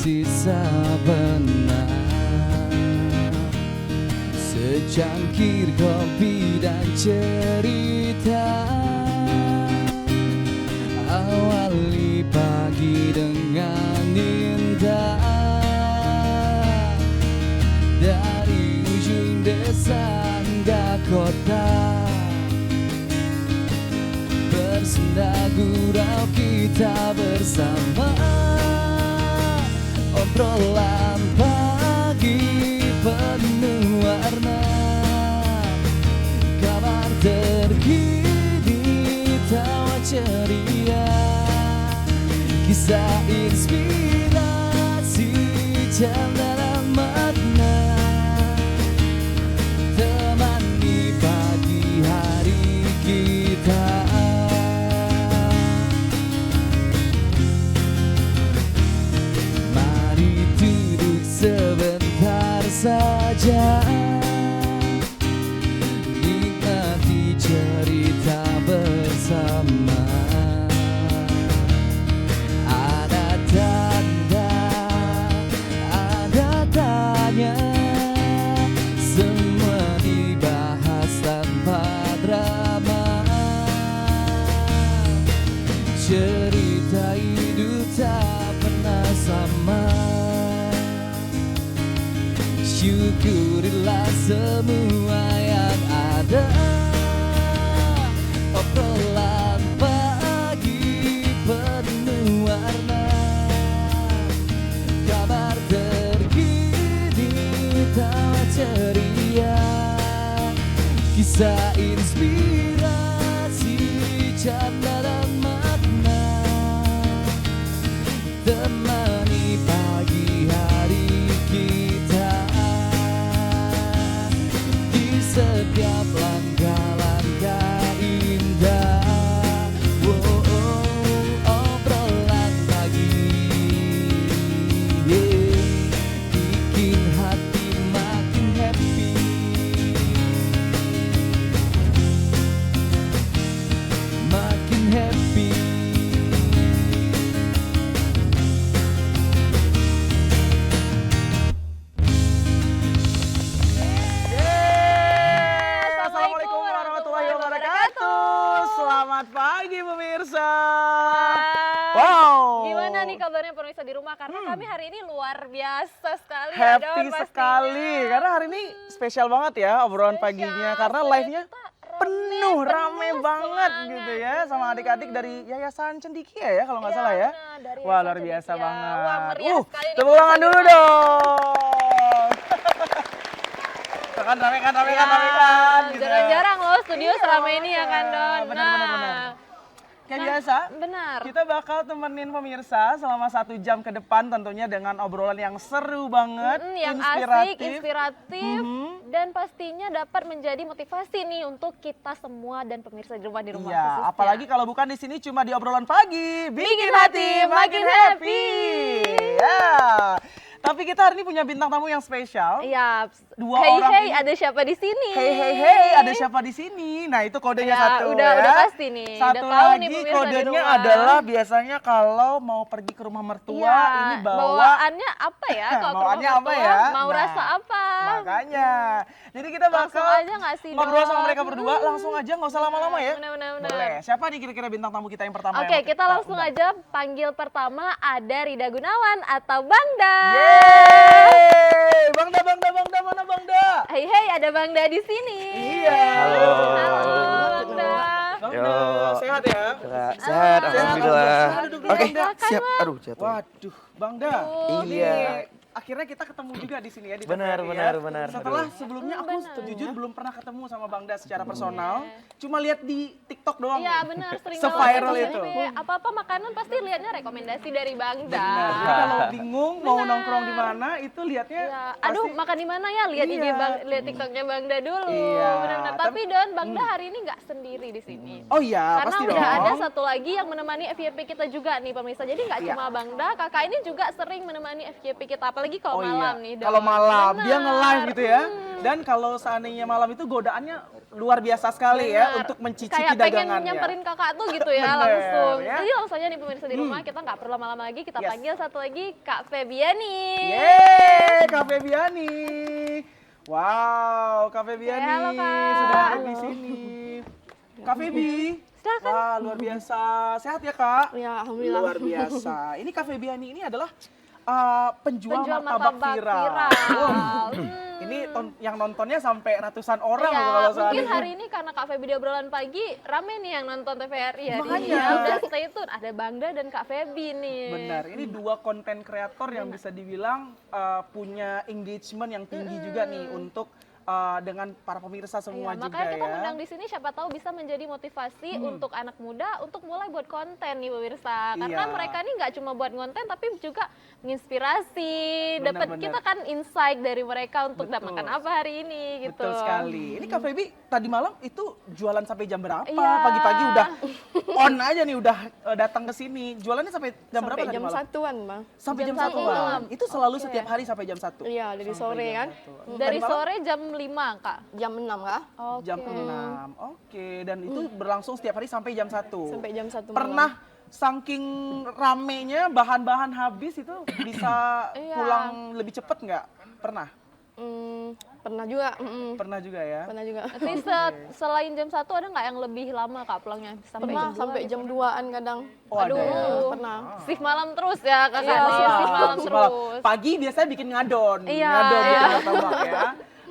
tersisa benar. Secangkir kopi dan cerita, awali pagi dengan indah. Dari ujung desa hingga kota, bersenda gurau kita bersama. Obrolan pagi penuh warna, kabar terkini tawa ceria, kisah inspirasi dalam makna, temani pagi hari kita. Mari duduk sebentar saja, nikmati cerita bersama. Ada tanda, ada tanya, semua dibahas tanpa drama. Cerita hidup tak pernah sama. Syukurilah semua yang ada. Obrolan pagi penuh warna, kabar terkini tawa ceria, kisah inspirasi canda dan makna, temani pagi hari kita. Di setiap langkah-langkah indah, obrolan pagi, bikin hati makin happy, makin happy. Assalamualaikum warahmatullahi wabarakatuh. Selamat pagi pemirsa. Wow. Gimana nih kabarnya pemirsa di rumah? Karena kami hari ini luar biasa sekali. ya, Happy Don, pastinya. sekali karena hari ini spesial banget ya obrolan paginya karena live-nya penuh rame banget gitu ya sama adik-adik dari Yayasan Cendikia ya kalau nggak Iya, salah ya. benar, dari Wah Yayasan luar biasa Cendekia. banget. Wah, meriah sekali nih Tepuk tangan pemirsa dulu di rumah. dong. Tekan ramekan gitu. Jarang-jarang loh studio Iya, selama ini ya kan Don. benar. Kayak biasa, Benar. kita bakal temenin pemirsa selama 1 jam ke depan tentunya dengan obrolan yang seru banget, Yang asik, inspiratif, dan pastinya dapat menjadi motivasi nih untuk kita semua dan pemirsa di rumah Iya, khususnya. apalagi kalau bukan di sini cuma di obrolan pagi, Bikin hati makin happy. Ya. Tapi kita hari ini punya bintang tamu yang spesial. Iya. Dua Hey orang hey, ini. ada siapa di sini? Hey, ada siapa di sini? Nah, itu kodenya Ya, satu udah ya. pasti nih. Satu Udah tahu nih lagi pemirsa di kodenya rumah. adalah biasanya kalau mau pergi ke rumah mertua Iya, ini bawa bawaannya apa ya? Kalau ke Bawaannya rumah apa mertua, ya? Mau Nah, rasa apa? Makanya. Jadi kita Langsung bakal aja nggak sih, ngobrol Don? sama mereka berdua, langsung aja nggak usah lama-lama ya. Benar. Boleh. Siapa nih kira-kira bintang tamu kita yang pertama? Oke, yang kita langsung undang? aja panggil pertama ada Rida Gunawan atau Bangda. Yeay! Bangda, mana Bangda? Hey hey, ada Bangda di sini. Iya. Halo Bangda. Bangda, sehat ya? Sehat, alhamdulillah. Sehat, duduk dulu, Oke, Bangda. siap. Aduh, jatuh. Waduh, Bangda. Iya. Akhirnya kita ketemu juga di sini ya di Benar, TVRI benar, ya. benar. Setelah sebelumnya aku jujur belum pernah ketemu sama Bangda secara personal. Cuma lihat di TikTok doang. Iya nih. benar, sering Se-viral banget itu. di sini. Apa-apa makanan pasti lihatnya rekomendasi dari Bangda. Benar. Jadi kalau bingung mau nongkrong di mana itu lihatnya Ya, pasti aduh makan di mana ya? Lihat IG Iya. lihat TikToknya Bangda dulu. Iya. Benar-benar. Tapi Don, Bangda hari ini nggak sendiri di sini. Oh iya, Karena pasti udah dong. ada satu lagi yang menemani FYP kita juga nih pemirsa. Jadi nggak Iya. cuma Bangda, kakak ini juga sering menemani FYP kita. Apa apalagi kalau Oh iya, malam nih. kalau Don. malam dia Benar. nge-live gitu ya. Dan kalau seandainya malam itu godaannya luar biasa sekali ya Benar. untuk mencicipi Kayak pengen dagangannya. nyamperin kakak tuh gitu ya Bener, langsung. ya. Jadi langsung aja nih pemirsa di rumah, kita nggak perlu lama-lama lagi, kita Yes. panggil satu lagi Kak Febiani. Yeay, Kak Febiani. Wow, Kak Febiani Halo, Kak. sudah ada di sini. Kak Febi. Silakan. Wah, luar biasa. Sehat ya, Kak? Ya, alhamdulillah. Luar biasa. Ini Kak Febiani ini adalah penjual, Penjual martabak martabak viral. viral. Ini yang nontonnya sampai ratusan orang Iya, kalau mungkin seandainya. hari ini karena Kak Febi di obrolan pagi, rame nih yang nonton TVRI hari ini. Makanya. Udah stay tune, ada Bangda dan Kak Febi nih. Benar, ini dua konten kreator yang bisa dibilang punya engagement yang tinggi juga nih untuk dengan para pemirsa semua Iya, juga makanya kita ya. undang di sini siapa tahu bisa menjadi motivasi untuk anak muda untuk mulai buat konten nih pemirsa. Karena Iya. mereka ini nggak cuma buat konten tapi juga menginspirasi, dapat Benar-benar. kita kan insight dari mereka untuk Betul. makan apa hari ini gitu. Betul sekali. Ini Kak Febi tadi malam itu jualan sampai jam berapa? Iya. Pagi-pagi udah on aja nih, udah datang ke sini. Jualannya sampai jam berapa Sampai tadi jam malam? 1-an, Bang. Sampai jam Jam 1 1 Bang. malam. Itu selalu setiap hari sampai jam 1. Iya, dari sore kan. Dari Tadi malam? sore jam 5 Kak. Jam 6 Kak. Oke. Jam 6. Oke, dan itu berlangsung setiap hari sampai jam 1. Sampai jam 1 malam. Pernah saking ramenya bahan-bahan habis itu bisa Iya. pulang lebih cepet nggak? Pernah? Pernah juga. Pernah juga ya? Pernah juga. Nanti selain jam 1 ada nggak yang lebih lama Kak pulangnya? Sampai Pernah jam 2 sampai gitu? jam 2-an kadang. Oh, ada ya? Aduh. Pernah. Shift malam terus ya Kak. Iya, Shift malam Semalam. terus. Pagi biasanya bikin ngadon. Iya, Ngadon iya. bikin martabak ya.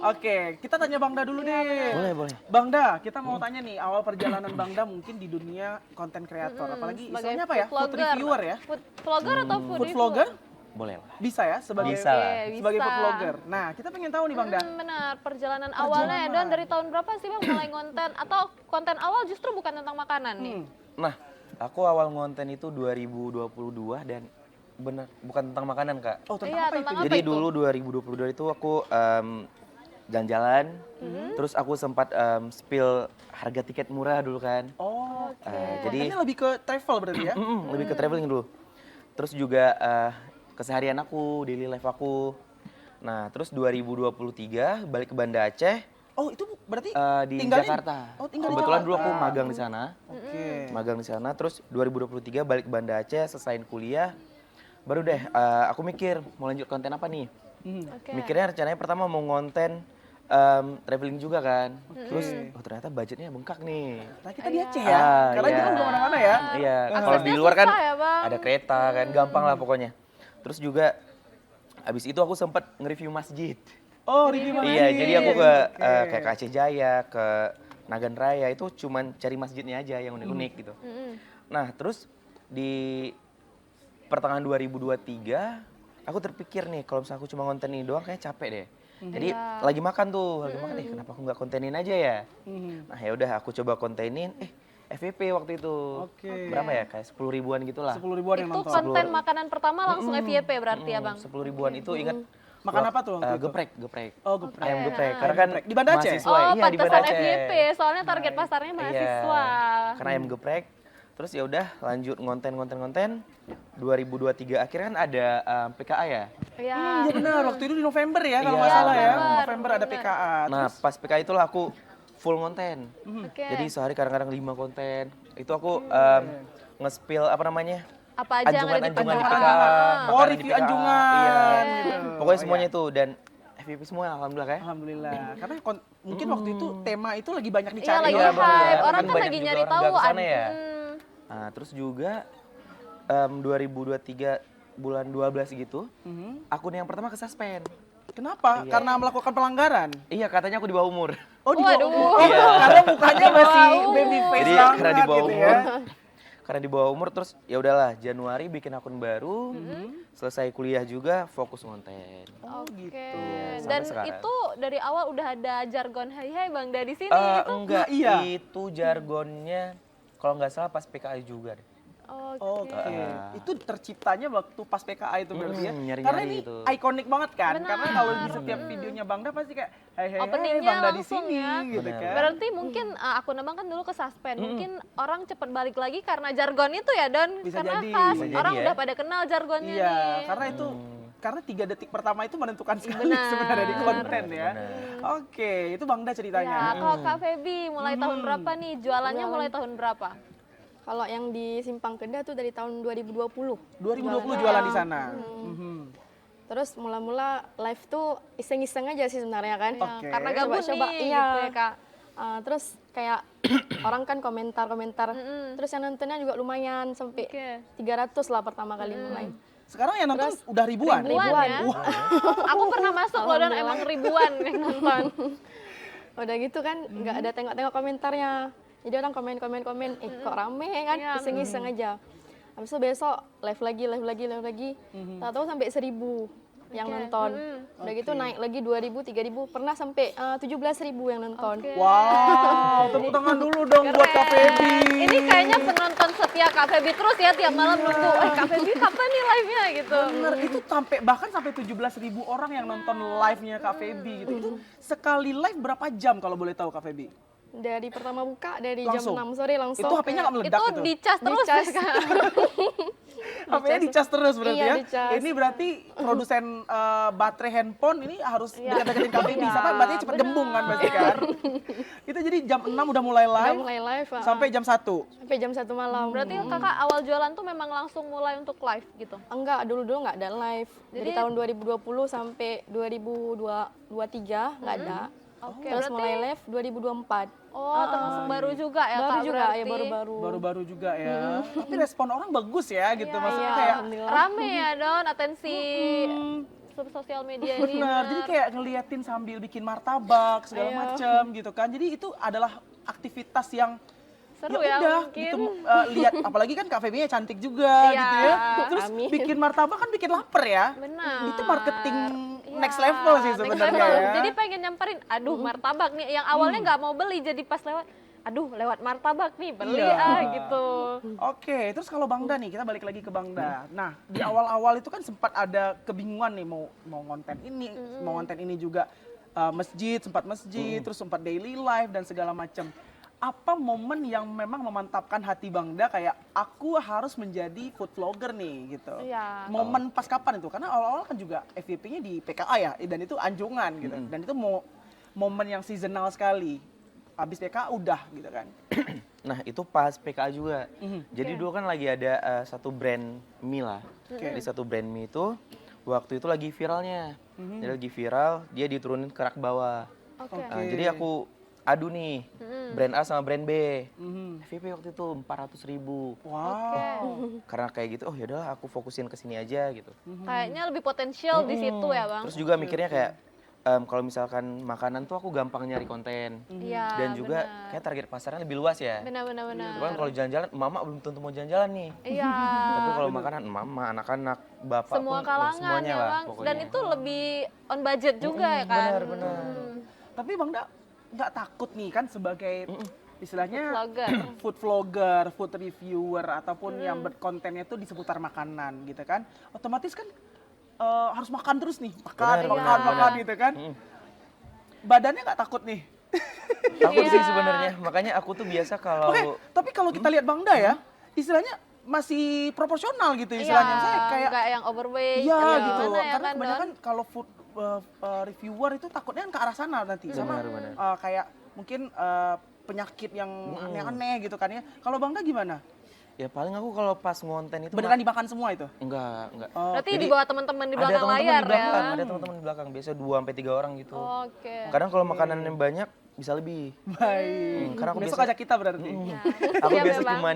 Oke, kita tanya Bangda dulu deh. Boleh. Bangda, kita mau tanya nih awal perjalanan Bangda mungkin di dunia konten kreator, apalagi Sebagai istilahnya apa ya? Food reviewer ya? Food vlogger atau food Food reviewer? vlogger? Boleh lah. Bisa ya sebagai Bisa lah. Oke, sebagai bisa. food vlogger. Nah, kita pengen tahu nih Bangda. Benar, perjalanan awalnya ya Don, dari tahun berapa sih Bang mulai konten? Atau konten awal justru bukan tentang makanan nih? Nah, aku awal ngonten itu 2022 dan bener bukan tentang makanan, Kak. Oh, tentang Iya, apa tentang itu? apa Jadi itu? dulu 2022 itu aku jalan-jalan, terus aku sempat spill harga tiket murah dulu kan. Oh, Jadi kontennya lebih ke travel berarti ya? lebih ke traveling dulu. Terus juga keseharian aku, daily life aku. Nah, terus 2023 balik ke Banda Aceh Oh, itu berarti di tinggalnya- Jakarta. Oh, tinggal di Kebetulan dulu aku Jakarta. magang di sana. Oke. Magang di sana, terus 2023 balik ke Banda Aceh, selesaiin kuliah. Baru deh aku mikir mau lanjut konten apa nih. Oke. Mikirnya rencananya pertama mau ngonten traveling juga kan. Terus ternyata budgetnya bengkak nih. Nah, kita di Aceh ya. Karena iya. kita belum mana-mana ya. Iya, kalau Aksesnya di luar kan susah ya, Bang? ada kereta kan, gampang lah pokoknya. Terus juga abis itu aku sempat nge-review masjid. Oh, review masjid. Iya, jadi aku ke Oke. kayak ke Aceh Jaya, ke Nagan Raya itu cuman cari masjidnya aja yang unik-unik gitu. Nah, terus di pertengahan 2023 aku terpikir nih kalau misalnya aku cuma konten ini doang kayak capek deh. Jadi lagi makan tuh, lagi makan kenapa aku nggak kontenin aja ya? Nah, ya udah aku coba kontenin FYP waktu itu. Oke. Berapa ya? Kayak 10 ribuan gitulah. 10 ribuan yang Itu nonton. konten makanan pertama langsung FYP berarti ya Bang? 10 ribuan itu ingat Makan apa tuh waktu itu? geprek. Oh, geprek. Ayam geprek. Karena kan Geprek. Di Banda Aceh? mahasiswa, Oh, iya di Banda pantesan Aceh. FYP, soalnya target pasarnya mahasiswa. Iya, karena ayam geprek. Terus ya udah lanjut ngonten. 2023 akhirnya kan ada PKA ya. Iya. Iya benar, waktu itu di November ya kalau Iya, nggak salah ya. November. November ada PKA. Nah, pas PKA itulah aku full konten. Oke. Jadi sehari kadang-kadang 5 konten. Itu aku nge-spill apa namanya? Apa aja yang ada di Anjungan-anjungan di PKA? PKA. Oh, makanan di review PKA. anjungan. Iya. gitu. Pokoknya Oh, semuanya iya. itu dan FYP semua alhamdulillah kayak. Alhamdulillah. Karena mungkin waktu itu tema itu lagi banyak Iya dicari. lagi Iya, hype, bener. orang Kan kan banyak lagi juga nyari orang tahu. nggak kesana ya. Hmm. Nah, terus juga 2023 bulan 12 gitu, akun yang pertama kesuspend. Kenapa? Iya. Karena melakukan pelanggaran. Iya, katanya aku di bawah umur. Oh, di bawah Waduh. umur. Oh, karena mukanya masih baby face Jadi banget karena di bawah gitu umur, ya. karena di bawah umur terus ya udahlah Januari bikin akun baru, selesai kuliah juga fokus konten. Oke. Iya, sampai Dan sekarang. itu dari awal udah ada jargon hai Bang dari sini itu. Enggak, iya. itu jargonnya kalau nggak salah pas PKI juga deh. Oke. Oke, itu terciptanya waktu pas PKA itu berarti ya. nyari-nyari Karena ini gitu. ikonik banget kan. Benar. Karena kalau di setiap videonya Bangda pasti kayak hey Openingnya Bangda di langsung sini ya. gitu Benar. kan. Berarti mungkin akun Abang kan dulu ke suspend. Mungkin orang cepet balik lagi karena jargon itu ya Don. Bisa Karena jadi. khas. Bisa jadi Orang ya. udah pada kenal jargonnya Iya, nih. karena itu karena 3 detik pertama itu menentukan sekali Benar. sebenarnya di konten ya. Benar. Oke, itu Bangda Ya, ceritanya. kalau Kak Feby mulai tahun berapa nih? Jualannya mulai tahun berapa? Kalau yang di Simpang Kedah tuh dari tahun 2020. 2020 jualan di sana. Mhm. Terus mula-mula live tuh iseng-iseng aja sih sebenarnya kan. Ya, Oke. karena gabut Coba-coba, nih iya. gitu ya Kak. Terus kayak orang kan komentar-komentar. Terus yang nontonnya juga lumayan sampai Oke. 300 lah pertama kali mulai. Sekarang yang nonton Terus udah ribuan. Ribuan ya. Wah. Aku pernah masuk loh dan emang ribuan yang nonton. Udah gitu kan nggak ada tengok-tengok komentarnya. Jadi orang komen, kok rame kan, Iya, iseng-iseng aja. Habis itu besok live lagi. Tahu-tahu sampai 1.000 yang nonton. Udah gitu naik lagi 2.000, 3.000, pernah sampai 17.000 yang nonton. Oke. Wow, tepuk tangan dulu dong buat Kak Feby. Ini kayaknya penonton setia Kak Feby terus ya tiap malam nunggu, Kak Feby kapan nih live-nya gitu. Bener, itu bahkan sampai 17.000 orang yang nonton live-nya Kak Feby gitu. Itu sekali live berapa jam kalau boleh tahu Kak Feby? Dari pertama buka, dari Langsung? jam 6 sore langsung. Itu HP-nya nggak meledak Itu gitu? dicas terus Dicas. ya, Kak. HP-nya dicas terus berarti Iya, ya? dicas. Ini berarti produsen baterai handphone ini harus Iya. dekat-deketin Kak Feby. Iya, Sampai baterainya cepet benar. gembung kan pasti kan? Itu jadi jam 6 udah mulai Udah live, mulai live, sampai jam 1. sampai jam 1 malam. Berarti Kakak awal jualan tuh memang langsung mulai untuk live gitu. Enggak, dulu-dulu nggak ada live. Dari Jadi- tahun 2020 sampai 2023 nggak ada. Oke, Terus berarti- mulai live 2024. Oh, termasuk baru juga ya Baru Kak juga, berarti. ya baru-baru. Baru-baru juga ya. Tapi respon orang bagus ya gitu. Iya, Maksudnya Iya, kayak alhamdulillah. Rame ya Don, atensi sosial media ini. benar. Jadi kayak ngeliatin sambil bikin martabak segala Iya. macem gitu kan. Jadi itu adalah aktivitas yang Seru ya udah mungkin. gitu lihat, apalagi kan Kak Feby-nya cantik juga Iya, gitu ya. Terus amin. bikin martabak kan bikin lapar ya. Benar. Itu marketing Iya, next level sih next sebenarnya level. ya. Jadi pengen nyamperin, aduh martabak nih. Yang awalnya nggak mau beli, jadi pas lewat, aduh lewat martabak nih, beli Iya. gitu. Oke, terus kalau Bangda nih, kita balik lagi ke Bangda. Nah, di awal-awal itu kan sempat ada kebingungan nih mau konten ini, mau konten ini juga masjid, sempat masjid, terus sempat daily life dan segala macam. Apa momen yang memang memantapkan hati Bangda kayak aku harus menjadi food vlogger nih gitu. Iya. Momen pas kapan itu? Karena awal-awal kan juga FYP-nya di PKA ya, dan itu anjungan gitu. Dan itu momen yang seasonal sekali. Habis PKA udah gitu kan. Nah itu pas PKA juga. Jadi dulu kan lagi ada satu brand mie lah. Oke. Jadi satu brand mie itu waktu itu lagi viralnya. Jadi lagi viral, dia diturunin ke rak bawah. Oke. Nah, jadi aku adu nih, brand A sama brand B. Mhm. FYP waktu itu 400.000. Wow. Karena kayak gitu, oh yaudah aku fokusin ke sini aja gitu. Kayaknya lebih potensial di situ ya Bang. Terus juga mikirnya kayak kalau misalkan makanan tuh aku gampang nyari konten. Iya. Dan juga benar. kayak target pasarnya lebih luas ya. Benar. Kan kalau jalan-jalan, mama belum tentu mau jalan-jalan nih. Iya. Tapi kalau makanan, mama, anak-anak, bapak Semua pun, kalangan semuanya ya lah Bang. pokoknya. Dan itu lebih on budget juga ya kan. Benar. Tapi Bang nggak takut nih kan sebagai istilahnya Vlogger. food vlogger, food reviewer ataupun yang berkontennya itu di seputar makanan gitu kan. Otomatis kan harus makan terus nih, makan Benar. gitu kan. Badannya nggak takut nih. Takut Iya. sih sebenarnya. Makanya aku tuh biasa kalau Oke, tapi kalau kita lihat Bangda ya, istilahnya masih proporsional gitu istilahnya. Iya, Saya kayak nggak yang overweight. iya atau gitu. gimana ya Karena kan, kebanyakan Don? kalau food reviewer itu takutnya kan ke arah sana nanti sama Benar. kayak mungkin penyakit yang aneh-aneh gitu kan ya. Kalau Bangda gimana? ya paling aku kalau pas ngonten itu Beneran dimakan semua itu? enggak. Oh, Berarti Jadi di bawah teman-teman di Ada belakang teman-teman layar di belakang, ya. ada teman-teman di belakang. Biasa 2 sampai 3 orang gitu. Oke. Kadang kalau makanan yang banyak bisa lebih. baik. Karena aku Besok biasa- ajak kita berarti. Aku Siap ya, biasa Bang. cuma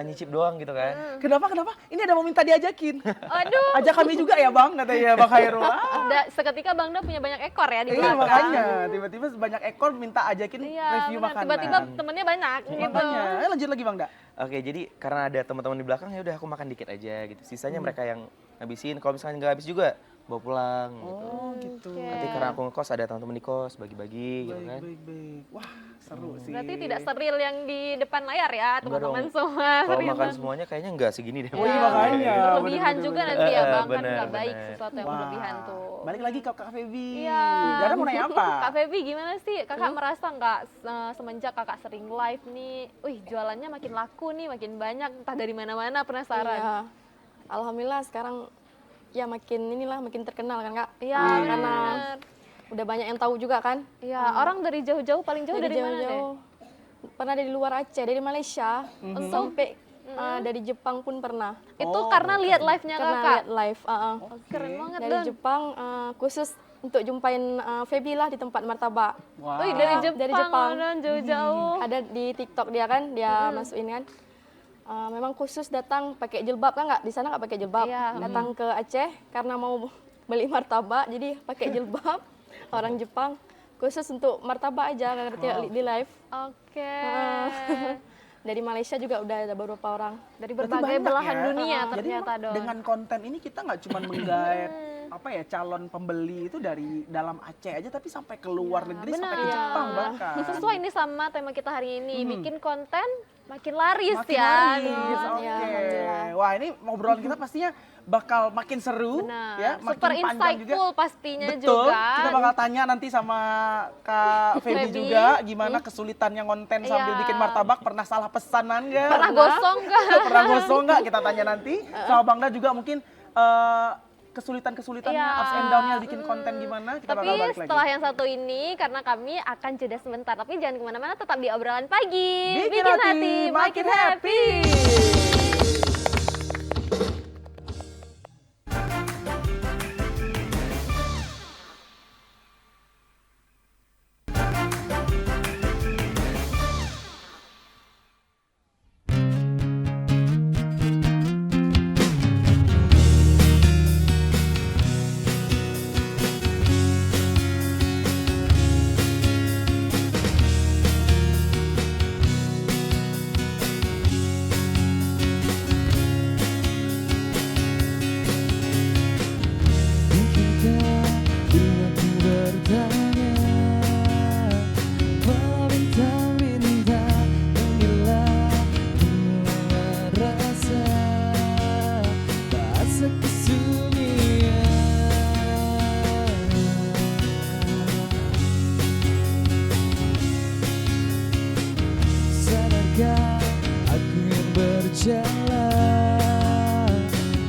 nyicip doang gitu kan. Kenapa? Ini ada mau minta diajakin. Aduh. Ajak kami juga ya Bang, katanya Bang Khairul. Ah, Seketika Bangda punya banyak ekor ya di iya belakang. makanya, tiba-tiba banyak ekor minta ajakin Iya, review benar. makanan. Tiba-tiba temennya banyak gitu. Makanya, lanjut lagi Bang Da. Oke, jadi karena ada teman-teman di belakang ya udah aku makan dikit aja gitu. Sisanya mereka yang ngabisin. Kalau misalnya nggak habis juga bawa pulang gitu. Oh gitu. Nanti karena aku ngekos ada teman-teman di kos bagi-bagi gitu kan. Baik. Wah, seru sih. Berarti tidak seril yang di depan layar ya Enggak teman-teman dong. semua. Kalau Seriusan. makan semuanya kayaknya nggak segini deh. Oh iya makanya. Berlebihan juga nanti ya Bang, kan Bener, nggak baik bener. sesuatu yang Wah, berlebihan tuh. Balik lagi ke Kak Feby. Iya. Dara mau nanya apa? Kak Feby gimana sih? Kakak merasa nggak semenjak kakak sering live nih, wih jualannya makin laku nih, makin banyak, entah dari mana-mana, penasaran. Iya. Alhamdulillah sekarang ya makin terkenal kan Kak. Iya, Karena benar. udah banyak yang tahu juga kan. Iya, orang dari jauh-jauh, paling jauh dari mana deh? jauh-jauh. Pernah dari luar Aceh, dari Malaysia, sampai dari Jepang pun pernah. Itu karena lihat live-nya Karena Kakak. lihat live. Keren banget Dari Don. Jepang khusus untuk jumpain Feby lah di tempat martabak. Wow. Wih, dari Jepang, Dari Jepang. Don, jauh-jauh. Ada di TikTok dia kan, dia masukin kan. Memang khusus datang pakai jilbab kan nggak? Di sana nggak pakai jilbab. Iya. Datang ke Aceh karena mau beli martabak, jadi pakai jilbab. Orang Jepang khusus untuk martabak aja ngerti di live. Oke. Dari Malaysia juga udah ada beberapa orang. Dari Berarti berbagai banyak belahan ya. dunia Jadi ternyata emang Don. dengan konten ini kita nggak cuma menggait apa ya calon pembeli itu dari dalam Aceh aja, tapi sampai ke luar negeri, sampai ke benar. Jepang bahkan. Sesuai ini sama tema kita hari ini, bikin konten makin laris Makin ya. laris, Don. oke. Ya, alhamdulillah. Wah, ini obrolan kita pastinya bakal makin seru, Benar. ya, makin Super panjang insightful juga. pastinya Betul, juga. kita bakal tanya nanti sama Kak Feby Feby. juga gimana kesulitannya ngonten sambil Iya. bikin martabak, pernah salah pesanan nggak? Pernah gosong nggak? Pernah gosong nggak? Kita tanya nanti. Sama Bangda juga mungkin kesulitan-kesulitannya, Iya. ups and down-nya bikin konten gimana, kita Tapi bakal balik setelah lagi. yang satu ini, karena kami akan jeda sebentar. Tapi jangan kemana-mana, tetap di obrolan pagi. Bikin hati makin happy. Mungkinkah bila ku bertanya, meminta-minta, bila ku merasa bahasa kesunyian. Sadarkah aku yang berjalan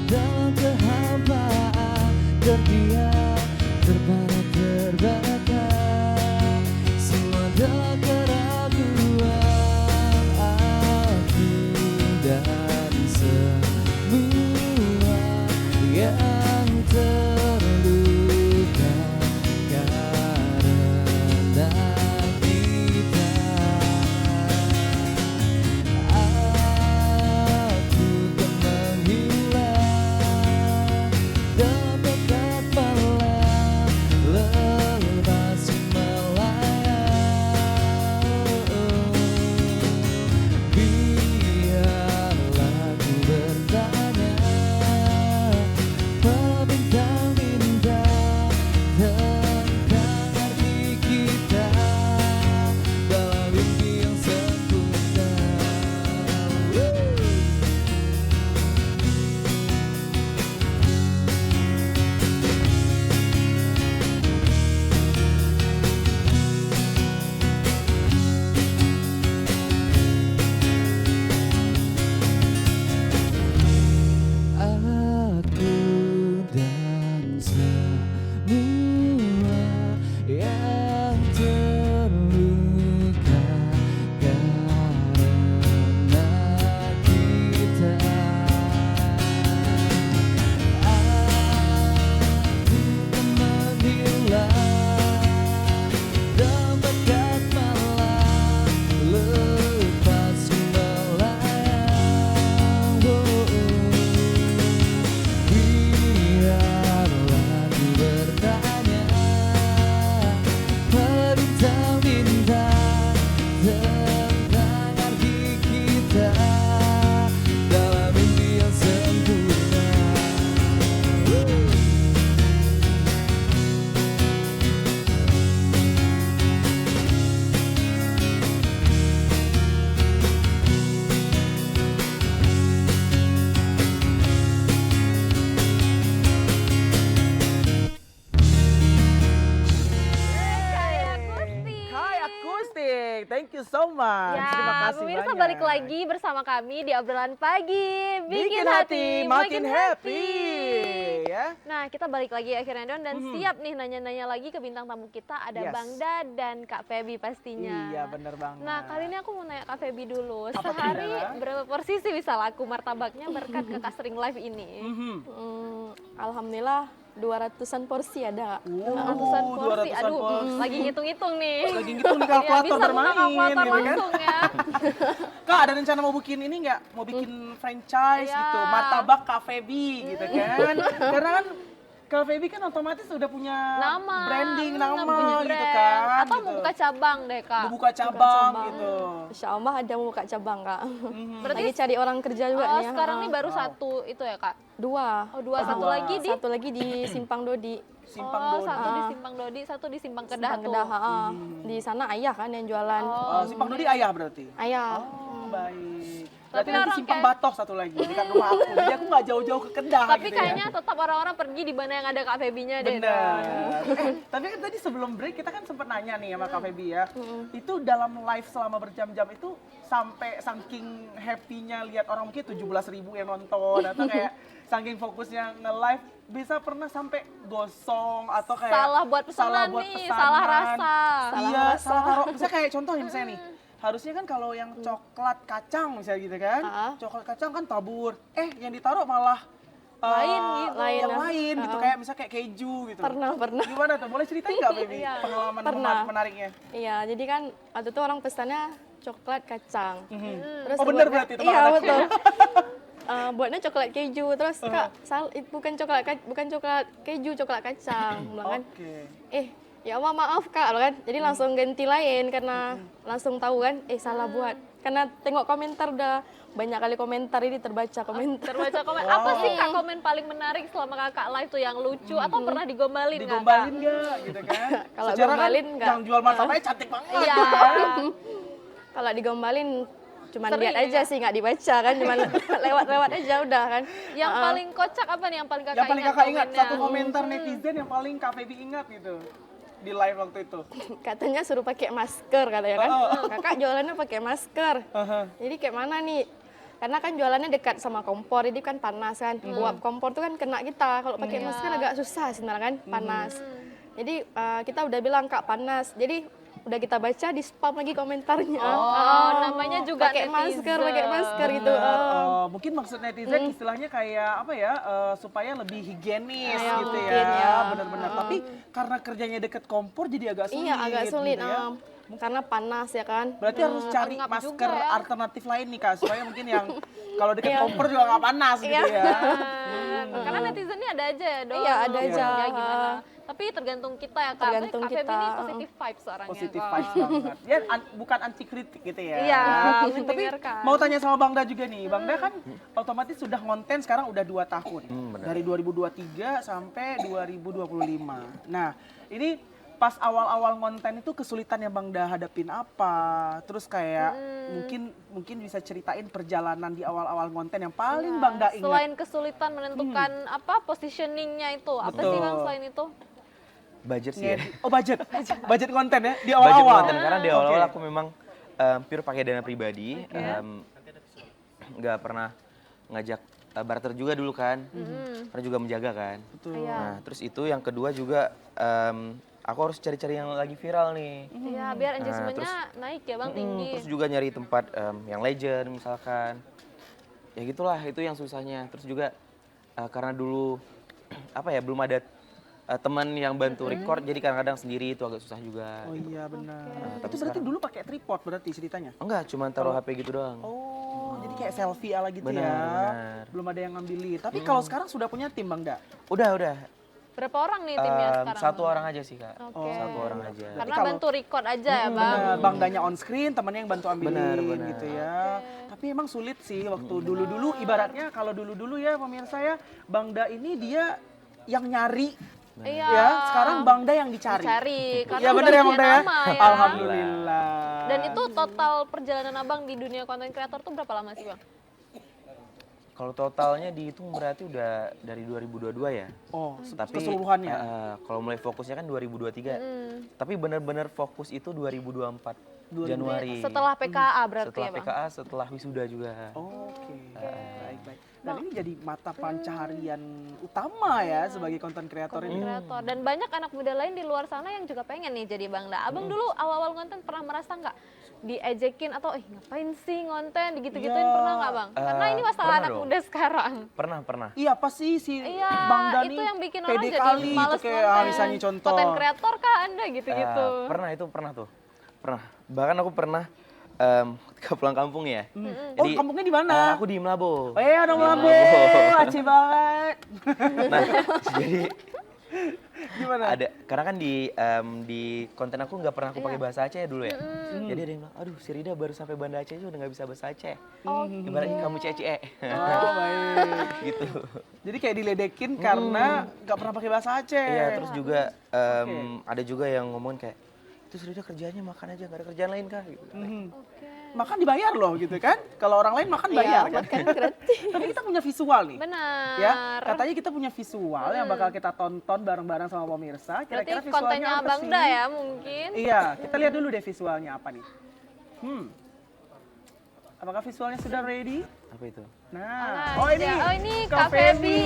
dalam kehampaan, terdiam, terbata, semua adalah keraguan aku dan semua yang terluka karena kita. Aku thank you so much. Ya, Terima kasih pemirsa banyak. balik lagi bersama kami di obrolan pagi, Bikin hati makin happy. Ya. Nah, kita balik lagi akhirnya Don dan siap nih nanya-nanya lagi ke bintang tamu kita ada Yes. Bangda dan Kak Feby pastinya. Iya, bener banget. Nah, kali ini aku mau nanya Kak Feby dulu. Apa tuh, Sehari Bella? berapa porsi sih bisa laku martabaknya berkat Kakak sering live ini? Alhamdulillah 200-an porsi ada. Ratusan porsi. 200-an Aduh, porsi. lagi ngitung-ngitung nih. Lagi ngitung nih Ya, kalkulator bisa buka bermain, kalkulator gitu kan. langsung ya. Kak, ada rencana mau bikin ini nggak? Mau bikin franchise Iya. gitu, martabak Kak Feby gitu kan? Karena kan Kak Feby kan otomatis udah punya Nama, branding, punya nama gitu brand. kan. Atau gitu. mau buka cabang deh Kak. Mau buka cabang gitu. Insya Allah ada mau buka cabang kak. Berarti Lagi cari orang kerja juga nih ya. sekarang nih baru Wow. satu itu ya Kak? Dua. Oh dua, satu dua. lagi di? Satu lagi di Simpang Dodi. Simpang Oh Dodi. satu di Simpang Dodi, satu di Simpang Kedah Simpang tuh. Kedah, Di sana ayah kan yang jualan. Oh, Simpang Dodi ayah berarti? Ayah. Oh, baik. Tapi Berarti nanti orang Simpang kayak- Batok satu lagi, dekat rumah aku. Jadi aku nggak jauh-jauh ke Kedah Tapi gitu kayaknya ya. tetap orang-orang pergi di mana yang ada Kak Febinya deh. Benar. Tapi kan tadi sebelum break kita kan sempat nanya nih sama Kak Feby ya. Itu dalam live selama berjam-jam itu sampai saking happy-nya lihat orang mungkin 17.000 yang nonton atau kayak saking fokusnya nge-live bisa pernah sampai gosong atau kayak Salah buat pesanan nih, salah rasa. Iya, salah taruh. Misalnya kayak contohnya misalnya nih. Harusnya kan kalau yang coklat kacang misalnya gitu kan. Coklat kacang kan tabur. Yang ditaruh malah Lain gitu. yang lain gitu kayak misalnya kayak keju gitu. Pernah. Gimana tuh? Boleh ceritain nggak, Baby? Iya. Pengalaman Pernah. menariknya. Iya, jadi kan waktu itu orang pesannya coklat kacang. Terus Oh, bener buatnya- berarti teman Iya, anaknya. betul. Buatnya coklat keju, terus Kak, bukan coklat keju, coklat kacang. Bilang kan, Oke. ya Allah maaf Kak, loh kan. Jadi langsung ganti lain karena langsung tahu kan, salah buat. Karena tengok komentar udah banyak kali komentar ini terbaca komentar. Terbaca komen. Apa sih Kak komen paling menarik selama Kakak live tuh yang lucu atau pernah digombalin nggak, Kak? Digombalin nggak gitu kan? Kalau Secara gombalin kan nggak. yang jual martabaknya cantik banget Iya. gitu kan. Kalau digombalin cuman Sering lihat aja ya? sih, nggak dibaca kan, cuman lewat-lewat aja udah kan. Yang paling kocak apa nih yang paling Kakak Yang paling kakak ingat, komennya? satu komentar netizen yang paling Kak Feby ingat gitu. Di live waktu itu. Katanya suruh pakai masker katanya kan. Kakak jualannya pakai masker. Jadi kayak mana nih? Karena kan jualannya dekat sama kompor, jadi kan panas kan. Uap kompor tuh kan kena kita. Kalau pakai masker agak susah sebenarnya kan, panas. Jadi kita udah bilang Kak panas. Jadi udah kita baca di spam lagi komentarnya. Oh, namanya juga pakai masker gitu. Benar. Mungkin maksud netizen istilahnya kayak apa ya, supaya lebih higienis gitu mungkin ya. ya. Benar-benar. Tapi karena kerjanya deket kompor jadi agak sulit. Iya agak sulit. gitu ya. Karena panas ya kan. Berarti harus cari Anggap masker juga ya. alternatif lain nih Kak, supaya mungkin yang kalau deket kompor juga nggak panas gitu ya. Karena netizennya ada aja ya dong. Iya, ada aja. Ya, gimana. Tapi tergantung kita ya Kak. Tergantung Kak Feby kita. ini positif vibes orangnya. Positif kok. vibes banget. Ya bukan anti kritik gitu ya. Iya, Tapi mendengarkan. mau tanya sama Bangda juga nih. Bangda kan otomatis sudah ngonten sekarang udah 2 tahun. benar. Dari 2023 sampai 2025. Nah, ini pas awal-awal ngonten itu kesulitan yang Bangda hadapin apa? Terus kayak mungkin bisa ceritain perjalanan di awal-awal ngonten yang paling Bangda ingat. Selain kesulitan menentukan apa positioningnya itu, apa sih Bang Betul. selain itu? Budget sih ya. Oh budget, budget konten ya di Budget awal-awal. konten karena di awal-awal Oke. aku memang pure pakai dana pribadi, nggak pernah ngajak barter juga dulu kan, karena juga menjaga kan. Betul. Iya. Nah terus itu yang kedua juga aku harus cari-cari yang lagi viral nih. Iya, biar engagementnya naik ya Bang, tinggi. Terus juga nyari tempat yang legend misalkan. Ya gitulah itu yang susahnya. Terus juga karena dulu apa ya belum ada teman yang bantu record, jadi kadang-kadang sendiri itu agak susah juga. Oh iya benar. tapi Itu berarti dulu pakai tripod berarti ceritanya? Enggak, cuma taruh HP gitu doang. Oh, jadi kayak selfie ala gitu Benar, ya. benar. Belum ada yang ngambilin. Tapi kalau sekarang sudah punya tim Bangda? Udah. Berapa orang nih timnya sekarang? Satu orang aja sih kak. Oke. Satu orang aja. Karena kalau- bantu record aja ya Bang. Benar, Bangdanya on screen, temannya yang bantu ambilin Benar. gitu ya. Tapi emang sulit sih waktu dulu-dulu, ibaratnya kalau dulu-dulu ya pemirsa ya, Bangda ini dia yang nyari Iya. ya, sekarang Bangda yang dicari. Cari, karena Ya benar udah ya punya Bangda ya? nama ya. Alhamdulillah. Dan itu total perjalanan Abang di dunia konten kreator tuh berapa lama sih Bang? Kalau totalnya dihitung berarti udah dari 2022 ya. Oh, Tapi keseluruhannya. kalau mulai fokusnya kan 2023. Tapi benar-benar fokus itu 2024. Januari. Setelah PKA berarti Setelah ya Bang? PKA, setelah wisuda juga. Oke, baik. Dan ini jadi mata pencaharian utama ya sebagai konten kreator ini. Kreator. Dan banyak anak muda lain di luar sana yang juga pengen nih jadi Bangda. Abang dulu awal-awal konten pernah merasa nggak diejekin atau ngapain sih ngonten digituin Ya. pernah nggak Bang? Karena ini masalah pernah anak dong. muda sekarang. Pernah. Iya, apa sih si Iya, Bang Dan itu nih yang bikin orang pede jadi kali itu males kayak konten. misalnya contoh. Konten kreator kah Anda gitu-gitu? Pernah. Bahkan aku pernah ketika pulang kampung ya. Oh, kampungnya di mana? Aku di Melabo. Oh iya, dong Lambo, aci banget. Nah, jadi Gimana? ada karena kan di konten aku nggak pernah aku pakai bahasa Aceh dulu ya. Jadi ada yang bilang, aduh si Rida baru sampai Banda Aceh aja udah nggak bisa bahasa Aceh. Ibaratnya kamu cie. Oh, baik. Gitu. Jadi kayak diledekin karena nggak pernah pakai bahasa Aceh. Iya, terus juga ada juga yang ngomong kayak, itu si Rida kerjanya makan aja, nggak ada kerjaan lain kah? Gitu. Makan dibayar loh gitu kan. Kalau orang lain makan bayar kan. Makan gratis. Tapi kita punya visual nih. Benar. Ya, katanya kita punya visual yang bakal kita tonton bareng-bareng sama pemirsa. Berarti Kira-kira visualnya kontennya apa Bangda sih? ya mungkin. Iya, kita lihat dulu deh visualnya apa nih. Apakah visualnya sudah ready? Apa itu? Nah, Oh, ini Kak Feby.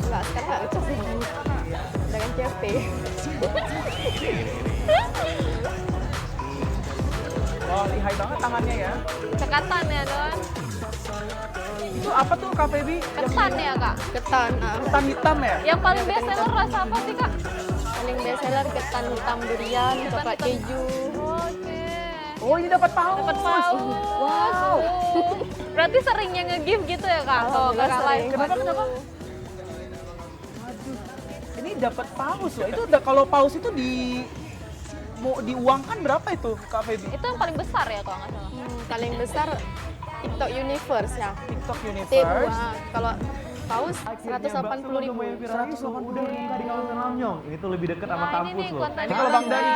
Enggak, sekarang nggak ngecas sih. Udah ganti HP. Wah, lihai banget tangannya ya. Cekatan ya Don. Itu apa tuh Kak Feby? Ketan ya Kak. Ketan. Ketan hitam ya? Yang paling best seller rasa apa sih Kak? Paling best seller ketan hitam durian, coklat keju. Oke. Oh, ini dapat paus. Dapat paus. Wow. Berarti seringnya nge-give gitu ya Kak? Kalau Alhamdulillah kakak sering. live. Kenapa? Ini dapat paus loh. Itu kalau paus itu mau diuangkan berapa itu Kak Feby? Itu yang paling besar ya kalau nggak salah. Paling besar TikTok Universe ya. TikTok T2. Universe. Kalau paus 180.000. 180.000. Itu lebih dekat sama Nah, ini kampus nih loh. konten Ini kalau Bang Dari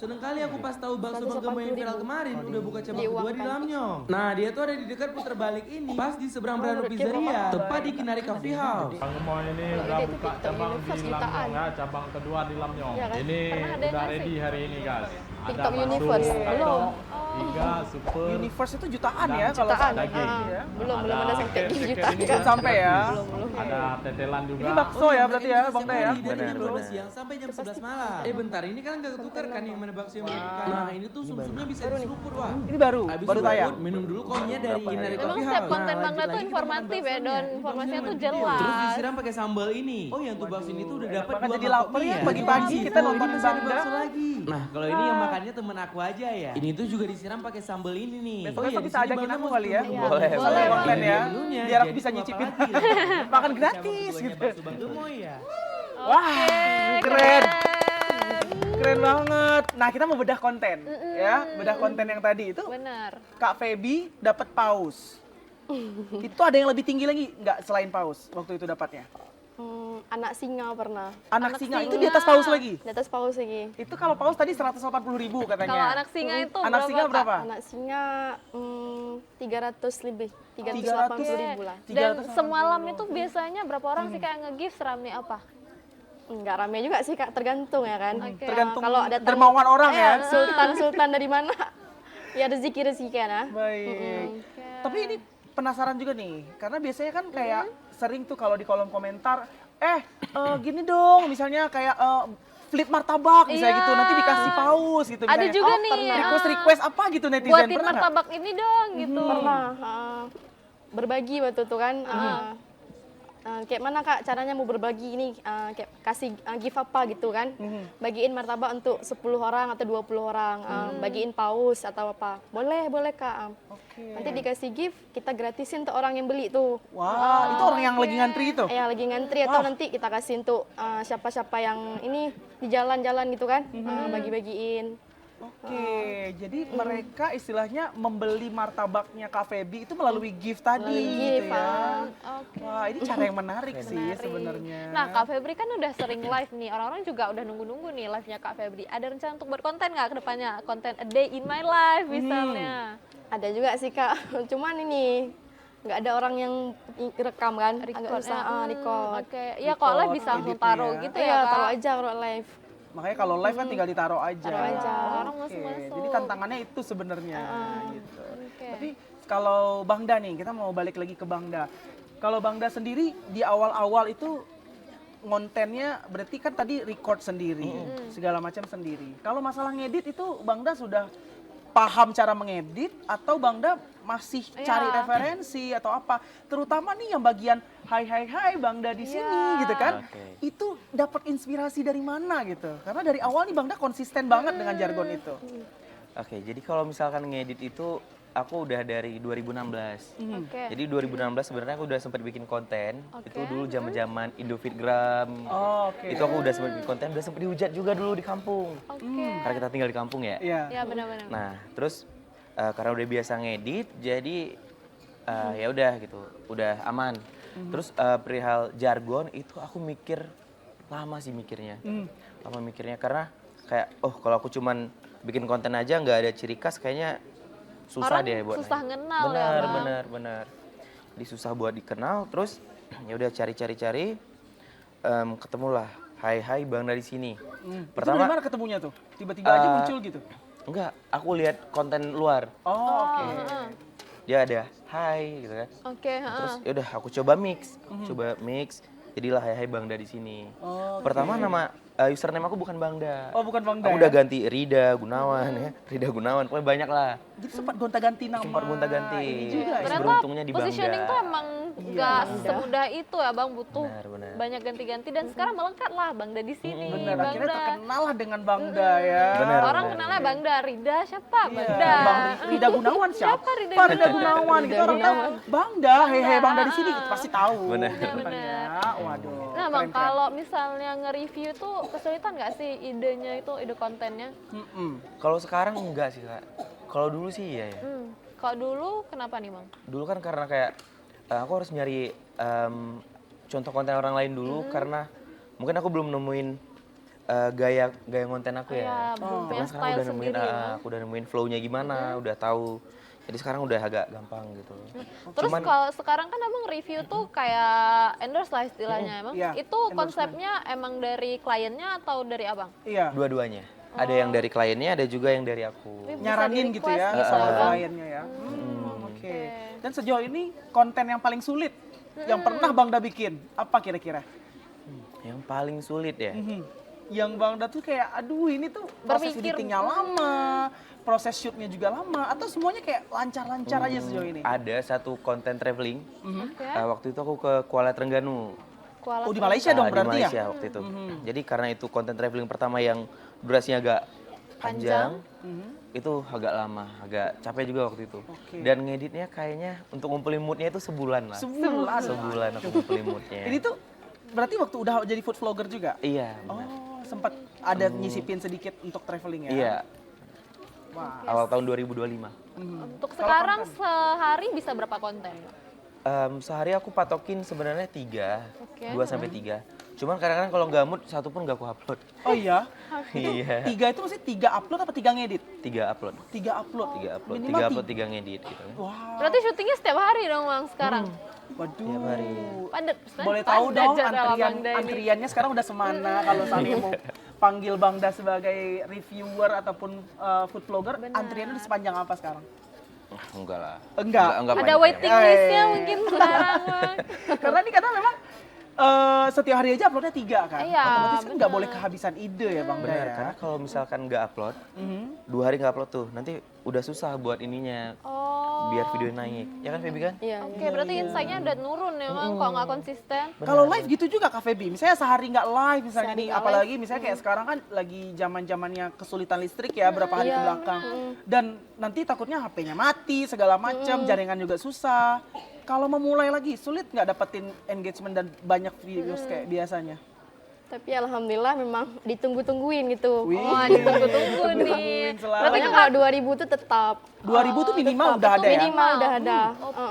Sedang kali aku pas tahu bakso Bang Gema yang viral kemarin udah buka cabang kedua di Diuangkan. Lamnyong. Nah, dia tuh ada di dekat putar balik ini, pas di seberang Brando Pizzeria, tepat di Kinari Coffee House. Bang Gemo ini Kalau udah dia buka TikTok cabang di Universe Lamnyong jutaan. ya, cabang kedua di Lamnyong. Iya kan? Ini Pernah ada udah nggak ready hari ini guys. TikTok bakso, Universe. Belum. Iga, super. Universe itu jutaan ya kalau Jutaan. daging. ya. Belum ada sampai cake jutaan. ini Belum sampai ya. Ada tetelan juga. Ini bakso ya berarti ya Bang Da ya. Dari Benar, jam 12 benar. siang sampai jam 11 malam. Bentar, ini kan nggak ketukar kan yang mana bakso yang mereka. Nah, ini tuh sumsumnya bisa diselupur, wah. Ini baru Habis baru seluput, tayang. minum dulu kopinya dari Kinari Memang Coffee setiap House. konten Nah, Bangda lanjut tuh lagi kita informatif makan ya Don. baksonya. Informasinya tuh Terus jelas. disiram pakai sambal ini. Oh, yang tuh bakso ini tuh udah dapat Makan 2 jadi lapar ya pagi-pagi kita Oh, nonton ini masih ada Bangda. bakso lagi. Nah, kalau ini yang makannya temen aku aja ya. Ini tuh juga disiram pakai sambal ini nih. Besok-besok di bisa sini ajakin Bangda aku mau kali ya. sebelum Boleh, buka boleh, konten ya. menunya. Biar aku Jadi bisa apa nyicipin. lagi? Makan Cabang gratis keduanya gitu. bakso Bang Gemoy ya. Wah, keren. Keren banget. Nah, kita mau bedah konten ya. Bedah konten yang tadi itu Benar. Kak Feby dapat paus. Itu ada yang lebih tinggi lagi nggak selain paus waktu itu dapatnya? Anak singa pernah. Anak singa itu di atas paus lagi. Di atas paus lagi. Itu kalau paus tadi 180.000 katanya. Kalau anak singa itu Anak singa Kak? berapa? Anak singa 300 lebih. 380.000 lah. Dan 380.000. semalam itu biasanya berapa orang sih kayak nge-give seramnya apa? Enggak rame juga sih Kak, tergantung ya kan. Oke. Tergantung Kalau ada dermawan orang ya. sultan dari mana? Ya rezeki kan ya. Baik. Tapi ini penasaran juga nih, karena biasanya kan kayak sering tuh kalau di kolom komentar, gini dong, misalnya kayak flip martabak misalnya Iya. gitu, nanti dikasih paus gitu. Ada misalnya. juga nih, Request apa gitu netizen, Buatin pernah nggak? martabak ini dong gitu. Pernah berbagi waktu itu kan. Kayak mana Kak caranya mau berbagi ini, kayak kasih give apa gitu kan. Bagiin martabak untuk 10 orang atau 20 orang, bagiin paus atau apa. Boleh Kak. Oke. Nanti dikasih gift, kita gratisin untuk orang yang beli tuh. Wah, itu orang yang lagi ngantri itu? Yang lagi ngantri atau nanti kita kasih untuk siapa-siapa yang ini di jalan-jalan gitu kan, bagi-bagiin. Oke, jadi mereka istilahnya membeli martabaknya Kak Feby itu melalui gift tadi Melalui gitu gift, ya. Oke. Wah, ini cara yang menarik sih Menarik. sebenarnya. Nah, Kak Febri kan udah sering live nih. Orang-orang juga udah nunggu-nunggu nih live-nya Kak Febri. Ada rencana untuk berkonten nggak ke depannya? Konten a day in my life misalnya. Ada juga sih Kak, cuman ini nggak ada orang yang rekam kan, agak Record susah ya. record. Oke, ya kalau live bisa langsung editnya taruh ya. gitu Iya, ya Kak. taruh aja kalau live. Makanya kalau live kan tinggal ditaruh aja. Taruh aja. Orang Oke, masuk-masuk. jadi tantangannya itu sebenarnya gitu. Oke. Tapi kalau Bangda nih, kita mau balik lagi ke Bangda. Kalau Bangda sendiri di awal-awal itu ngontennya berarti kan tadi record sendiri, segala macam sendiri. Kalau masalah ngedit itu Bangda sudah paham cara mengedit atau Bangda masih cari Iya. referensi atau apa? Terutama nih yang bagian hai Bangda di sini gitu kan. Oke. Itu dapat inspirasi dari mana gitu? Karena dari awal nih Bangda konsisten banget dengan jargon itu. Oke, jadi kalau misalkan ngedit itu aku udah dari 2016. Oke. Jadi 2016 sebenarnya aku udah sempat bikin konten. Oke. Itu dulu zaman-zaman Indofitgram. Oh, oke. Itu aku udah sempat bikin konten, udah sempat dihujat juga dulu di kampung. Oke. Karena kita tinggal di kampung ya. Iya. Ya benar-benar. Nah, terus karena udah biasa ngedit, jadi ya udah gitu, udah aman. Terus perihal jargon itu aku mikir lama sih mikirnya, lama mikirnya karena kayak kalau aku cuman bikin konten aja nggak ada ciri khas, kayaknya susah Orang deh buat susah naik. ngenal ya, Benar, Bang. benar. Jadi susah buat dikenal. Terus ya udah cari, ketemulah Hai Bang dari sini. Pertama, itu dari mana ketemunya tuh? Tiba-tiba aja muncul gitu? Enggak, aku lihat konten luar. Oh, oke. Dia ada Hai gitu kan. Oke, Terus yaudah aku coba mix, jadilah Hai Bangda di sini. Oh, Pertama nama username aku bukan Bangda. Oh, bukan Bangda. Aku udah ganti Rida Gunawan ya, Rida Gunawan, pokoknya banyak lah. Jadi sempat gonta-ganti nama. Sempat gonta-ganti. Ini juga ya. ternyata Beruntungnya di Bangda. positioning tuh emang nggak semudah itu ya Bang, butuh Benar. banyak ganti-ganti dan sekarang melekat lah Bangda di sini. Bener, akhirnya Bangda. terkenal lah dengan Bangda ya. Benar. Orang kenalnya Bangda, Rida siapa? Iya. Bangda. Bang Rida Gunawan siapa? Siapa Rida Pak Rida Gunawan? Gunawan. Kita orang tahu Bangda, hehe Bangda di sini kita pasti tahu. Benar. Depannya. Waduh. Nah Bang, keren-keren. kalau misalnya nge-review tuh kesulitan nggak sih idenya itu, ide kontennya? Kalau sekarang enggak sih Kak. Kalau dulu sih iya ya. Kalau dulu kenapa nih Bang? Dulu kan karena kayak aku harus nyari contoh konten orang lain dulu karena mungkin aku belum nemuin gaya konten aku Iya, ya. belum punya Karena sekarang style udah nemuin, sendiri ya. aku udah nemuin flow-nya gimana, udah tahu. Jadi sekarang udah agak gampang gitu. Terus kalau sekarang kan emang review tuh kayak endorse lah istilahnya. Emang Iya, itu konsepnya emang dari kliennya atau dari Abang? Iya. Dua-duanya. Ada yang dari kliennya, ada juga yang dari aku. Bisa Nyaranin gitu ya di-request sama gitu ya, Bang? kliennya ya. Oke. Dan sejauh ini konten yang paling sulit yang pernah Bangda bikin apa kira-kira? Yang paling sulit ya. Yang Bangda tuh kayak aduh ini tuh proses Berpikir. editingnya lama, proses shootnya juga lama, atau semuanya kayak lancar-lancar aja sejauh ini? Ada satu konten traveling. Oke. Waktu itu aku ke Kuala Trengganu. Kuala Oh di Malaysia dong Di berarti Malaysia ya? waktu itu. Jadi karena itu konten traveling pertama yang durasinya agak panjang, itu agak lama, agak capek juga waktu itu. Oke. Dan ngeditnya kayaknya untuk ngumpulin moodnya itu sebulan lah. Sebulan aku ngumpulin moodnya. Ini tuh berarti waktu udah jadi food vlogger juga? Iya, benar. Oh sempat ada nyisipin sedikit untuk traveling ya? Iya, Wah. awal tahun 2025. Untuk sekarang sehari bisa berapa konten? Sehari aku patokin sebenarnya 3, Oke. 2 sampai 3. Cuman kadang-kadang kalau nggak mood, satu pun nggak aku upload. Oh iya? Iya, 3 itu maksudnya 3 upload apa 3 ngedit? 3 upload. 3 upload? 3 upload, Minimal 3 upload, 3 ngedit gitu. Wah, Berarti syutingnya setiap hari dong Bang sekarang? waduh. Tiap hari. Padat. Boleh tahu dong jadwal Bangda ini. antriannya sekarang udah semana kalau sampai mau panggil Bangda sebagai reviewer ataupun food vlogger, antriannya udah sepanjang apa sekarang? Enggak lah. Enggak. Enggak Ada panjang. waiting listnya mungkin sekarang Bang. Karena ini kadang memang setiap hari aja uploadnya 3 kan? Iya, Otomatis kan nggak boleh kehabisan ide ya Bangda Benar, ya? karena kalau misalkan nggak upload, 2 hari nggak upload tuh, nanti udah susah buat ininya, Oh. biar video naik. Ya kan Feby kan? Iya. Oke, berarti insight-nya udah nurun ya Bang kalau nggak konsisten. Kalau live gitu juga Kak Feby, misalnya sehari nggak live misalnya nih, apalagi misalnya kayak sekarang kan lagi zaman-zamannya kesulitan listrik ya berapa hari ke belakang. Dan nanti takutnya HP-nya mati, segala macam, jaringan juga susah. Kalau memulai lagi, sulit nggak dapetin engagement dan banyak views kayak biasanya? Tapi alhamdulillah memang ditunggu-tungguin gitu. Wih, Wah, ditunggu-tunggu nih. ditungguin selalu. Berarti Pokoknya kalau 2000 tuh tetap. 2000 tuh minimal udah ada ya? Minimal udah ada.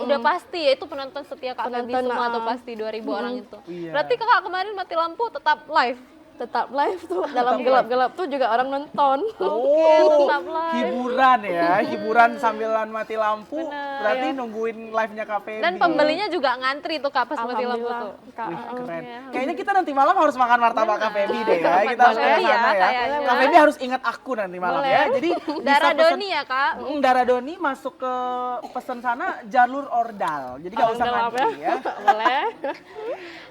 Udah pasti ya itu penonton setia Kak Feby Penonton, semua atau pasti 2000 orang itu. Iya. Berarti Kakak kemarin mati lampu tetap live. tetap live tuh dalam gelap-gelap tuh juga orang nonton. Oh, tetap live. hiburan ya, hiburan sambilan mati lampu. Bener, Berarti iya. nungguin live-nya Kak Feby. Dan pembelinya juga ngantri tuh Kak pas mati lampu Alhamdulillah, tuh. Kak. Wih, keren. Kayaknya kita nanti malam harus makan martabak Kak Feby deh ya. Kita harus ke Boleh ya, sana ya. kayaknya. Kak Feby harus ingat aku nanti malam Boleh. ya. Jadi bisa Darah pesen- Doni ya Kak. Darah Doni masuk ke pesan sana jalur ordal. Jadi nggak usah Gelap ngantri ya. Boleh.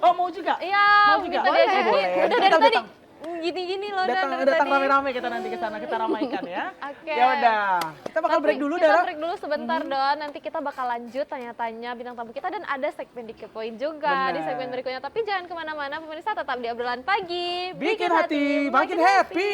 Oh mau juga? Iya, Mau juga? minta diajakin. Boleh. Udah dari Datang, tadi. datang. Gini-gini loh Datang dari datang tadi. rame-rame kita nanti ke sana, kita ramaikan ya. Oke. Ya udah. Kita bakal Tapi break dulu kita Dara. break dulu sebentar Don, nanti kita bakal lanjut tanya-tanya bintang tamu kita dan ada segmen dikepoin juga di Benar. segmen berikutnya. Tapi jangan kemana-mana pemirsa, tetap di obrolan pagi. Bikin hati makin happy.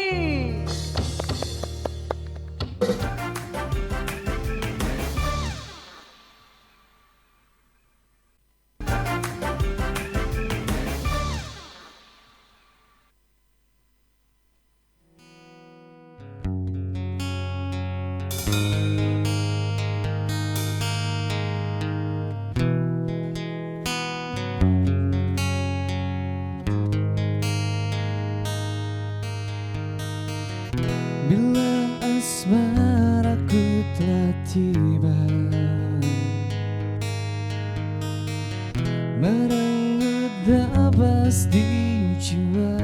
Bila asmaraku telah tiba, merenggut nafas di jiwa.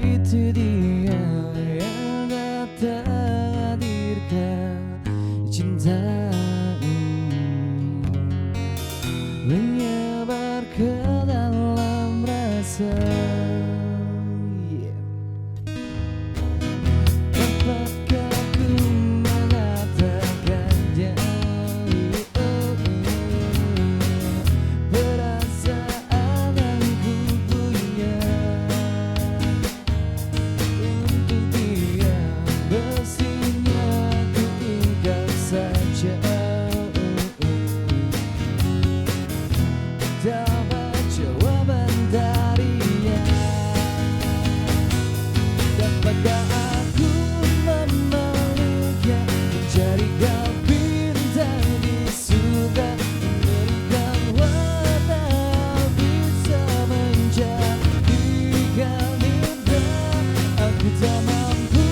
Itu dia yang datang hadirkan cintamu, menyebar ke dalam rasa. Dapatkah ku mengatakannya? Perasaan yang ku punya untuk dia, mestinya ku ingkar saja. Dapat jawaban darinya. Dapatkah aku memeluknya, mencarikan bintang di surga, memberikan warna bisa menjadikan indah. Aku tak mampu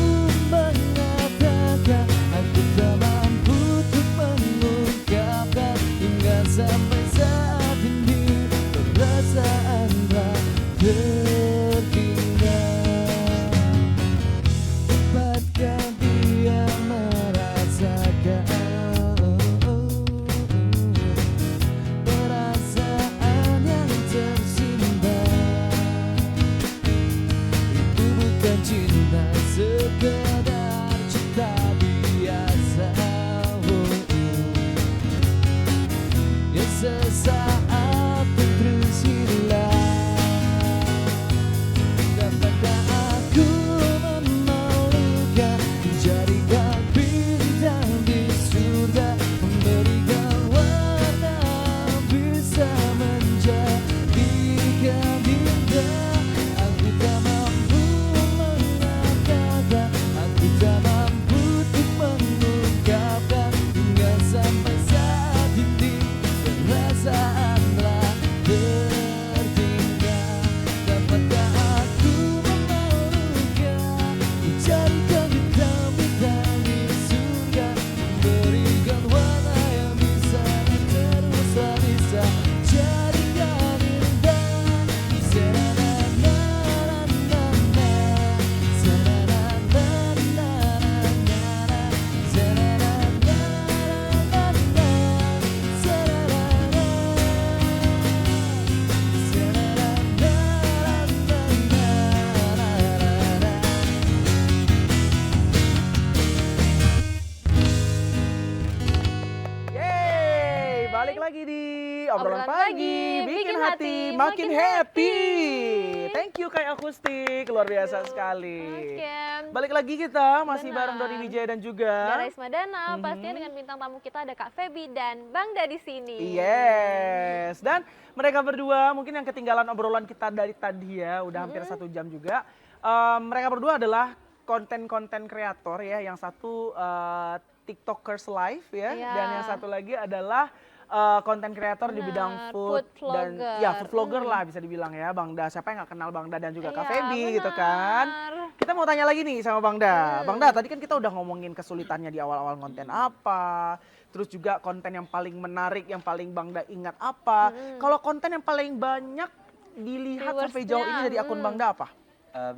mengatakan, aku tak mampu untuk mengungkapkan, hingga sampai saat ini perasaan telah tertinggal. Dapatkah dia merasakan perasaan yang tersimpan? Itu bukan cinta sekedar cinta biasa, yang sesaat terus hilang. Dapatkah aku memeluknya, menjadikan bintang di surga, memberikan warna bisa menjadikan indah. Aku tak mampu mengatakan, aku tak mampu untuk mengungkapkan, hingga sampai saat ini perasaan telah tertinggal. Dapatkah aku memeluknya, mencarikan bintang-bintang di surga, memberikan warna yang bisa teruslah bisa jadikan indah. Sa-na-na-na-na-na-na, sa-na-na-na-na-na-na, Yeay, balik lagi di obrolan Obrolan pagi, pagi, bikin hati makin happy. Thank you Kak Akustik, luar biasa sekali. Oke. Balik lagi kita masih Benar. bareng Doni Wijaya dan juga Dara Ismadana, pastinya dengan bintang tamu kita ada Kak Feby dan Bangda di sini. Yes, dan mereka berdua mungkin yang ketinggalan obrolan kita dari tadi ya, udah hampir 1 jam juga. Mereka berdua adalah konten-konten kreator ya, yang satu TikTokers live ya, Iya. dan yang satu lagi adalah konten kreator di bidang Benar, food, food dan vlogger. ya food vlogger lah bisa dibilang ya Bang Da. Siapa yang nggak kenal Bang Da dan juga Kak Iya, Feby gitu benar. kan. Kita mau tanya lagi nih sama Bang Da. Bang Da, tadi kan kita udah ngomongin kesulitannya di awal-awal konten apa, terus juga konten yang paling menarik, yang paling Bang Da ingat apa. Kalau konten yang paling banyak dilihat sampai jauh ini dari akun Bang Da apa?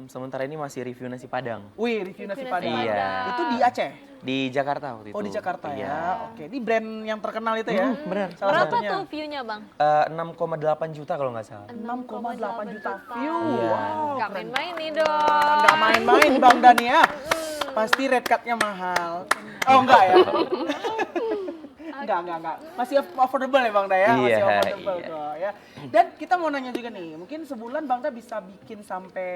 Sementara ini masih review nasi Padang Wih, review nasi Nasi Padang. Iya. Itu di Aceh? di Jakarta waktu itu. Oh di Jakarta Iya. ya. Oke, ini brand yang terkenal itu ya. benar. Salah Berapa satunya. tuh view-nya Bang? 6,8 juta kalau nggak salah. 6,8 juta view. Iya. Wow. Nggak main-main nih dong. Nggak main-main Bang Dani ya. Pasti red card-nya mahal. Oh enggak ya? Enggak. Masih affordable ya Bang Da ya? Masih Iya, affordable iya. kok ya. Dan kita mau nanya juga nih, mungkin sebulan Bang Da bisa bikin sampai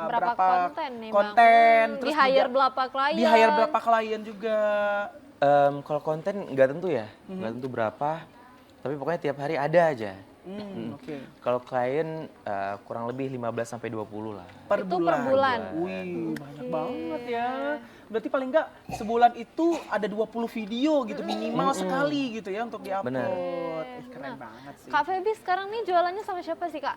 Berapa konten nih Bang? konten, Di hire berapa klien? di hire berapa klien juga. Kalau konten nggak tentu ya, nggak tentu berapa. Tapi pokoknya tiap hari ada aja. Oke. Kalau klien kurang lebih 15 sampai 20 lah. Per Itu per bulan. Wih, banyak banget ya. Berarti paling enggak sebulan itu ada 20 video gitu minimal sekali gitu ya untuk diupload. Benar. Keren banget sih. Kak Feby sekarang nih jualannya sama siapa sih Kak?